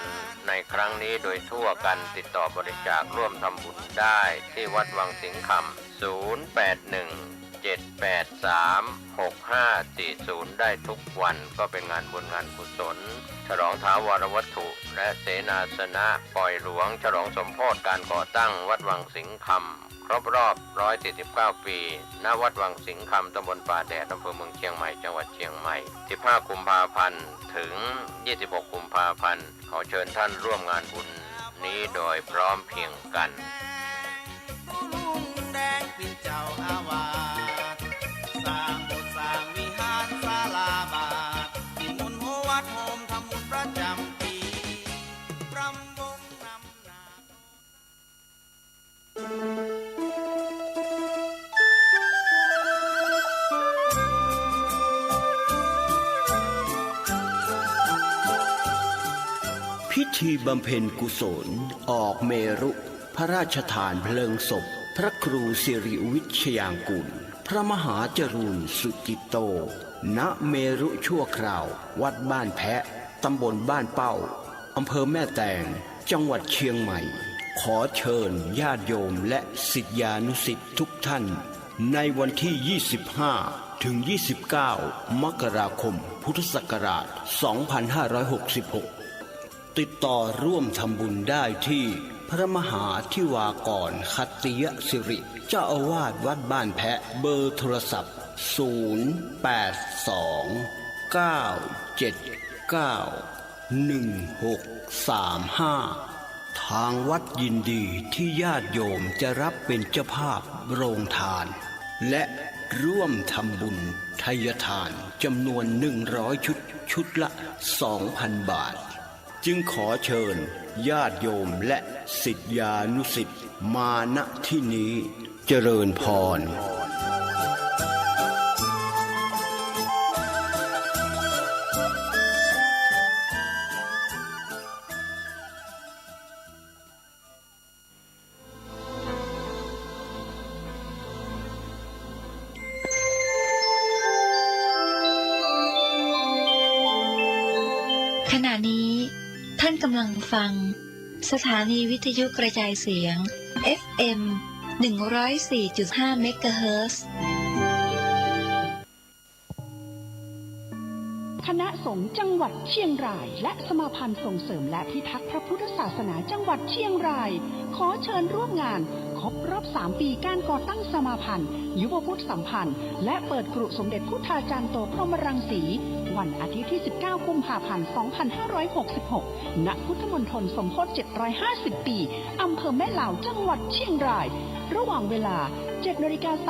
ในครั้งนี้โดยทั่วกันติดต่อบริจาคร่วมทำบุญได้ที่วัดวังสิงห์คำ081-783-6540ได้ทุกวันก็เป็นงานบุญงานกุศลฉลองถาวรวัตถุและเสนาสนะปล่อยหลวงฉลองสมโภชการก่อตั้งวัดวังสิงห์คำครบรอบ149 ปีณวัดวังสิงห์คำตำบลป่าแดดอำเภอเมืองเชียงใหม่จังหวัดเชียงใหม่15 กุมภาพันธ์ถึง26 กุมภาพันธ์ขอเชิญท่านร่วมงานบุญนี้โดยพร้อมเพรียงกันลุงแดงเป็นเจ้าอาวาสสร้างโบสถ์สร้างวิหารศาลาบาทที่มุนหัววัดโฮมทำบุญประจำปีรำวงนำนา พิธีบำเพ็ญกุศลออกเมรุพระราชทานเพลิงศพพระครูสิริวิชยางกูลพระมหาจรูนสุกิโตณเมรุชั่วคราววัดบ้านแพะตำบลบ้านเป้าอำเภอแม่แตงจังหวัดเชียงใหม่ขอเชิญญาติโยมและศิษยานุศิษย์ทุกท่านในวันที่ 25 ถึง 29 มกราคม พุทธศักราช 2566 ติดต่อร่วมทำบุญได้ที่พระมหาธิวากรคัตติยสิริเจ้าอาวาสวัดบ้านแพะเบอร์โทรศัพท์ 082-979-1635 ทางวัดยินดีที่ญาติโยมจะรับเป็นเจ้าภาพโรงทานและร่วมทำบุญทายทานจำนวน100 ชุดละ 2,000 บาทจึงขอเชิญญาติโยมและศิษยานุศิษย์มาณที่นี้เจริญพรขณะนี้ท่านกำลังฟังสถานีวิทยุกระจายเสียง FM 104.5 เมกะเฮิรตซ์คณะสงฆ์จังหวัดเชียงรายและสมาพันธ์ส่งเสริมและพิทักษ์พระพุทธศาสนาจังหวัดเชียงรายขอเชิญร่วมงานครบรอบ3 ปีการก่อตั้งสมาพันธ์ยุวพุทธสัมพันธ์และเปิดกรุสมเด็จพุทธาจารย์โตพรหมรังสีวันอาทิตย์ที่ 19 กุมภาพันธ์ 2566 ณ พุทธมณฑลสมโภช750 ปี อำเภอแม่ลาว จังหวัดเชียงราย ระหว่างเวลา 7:30 น.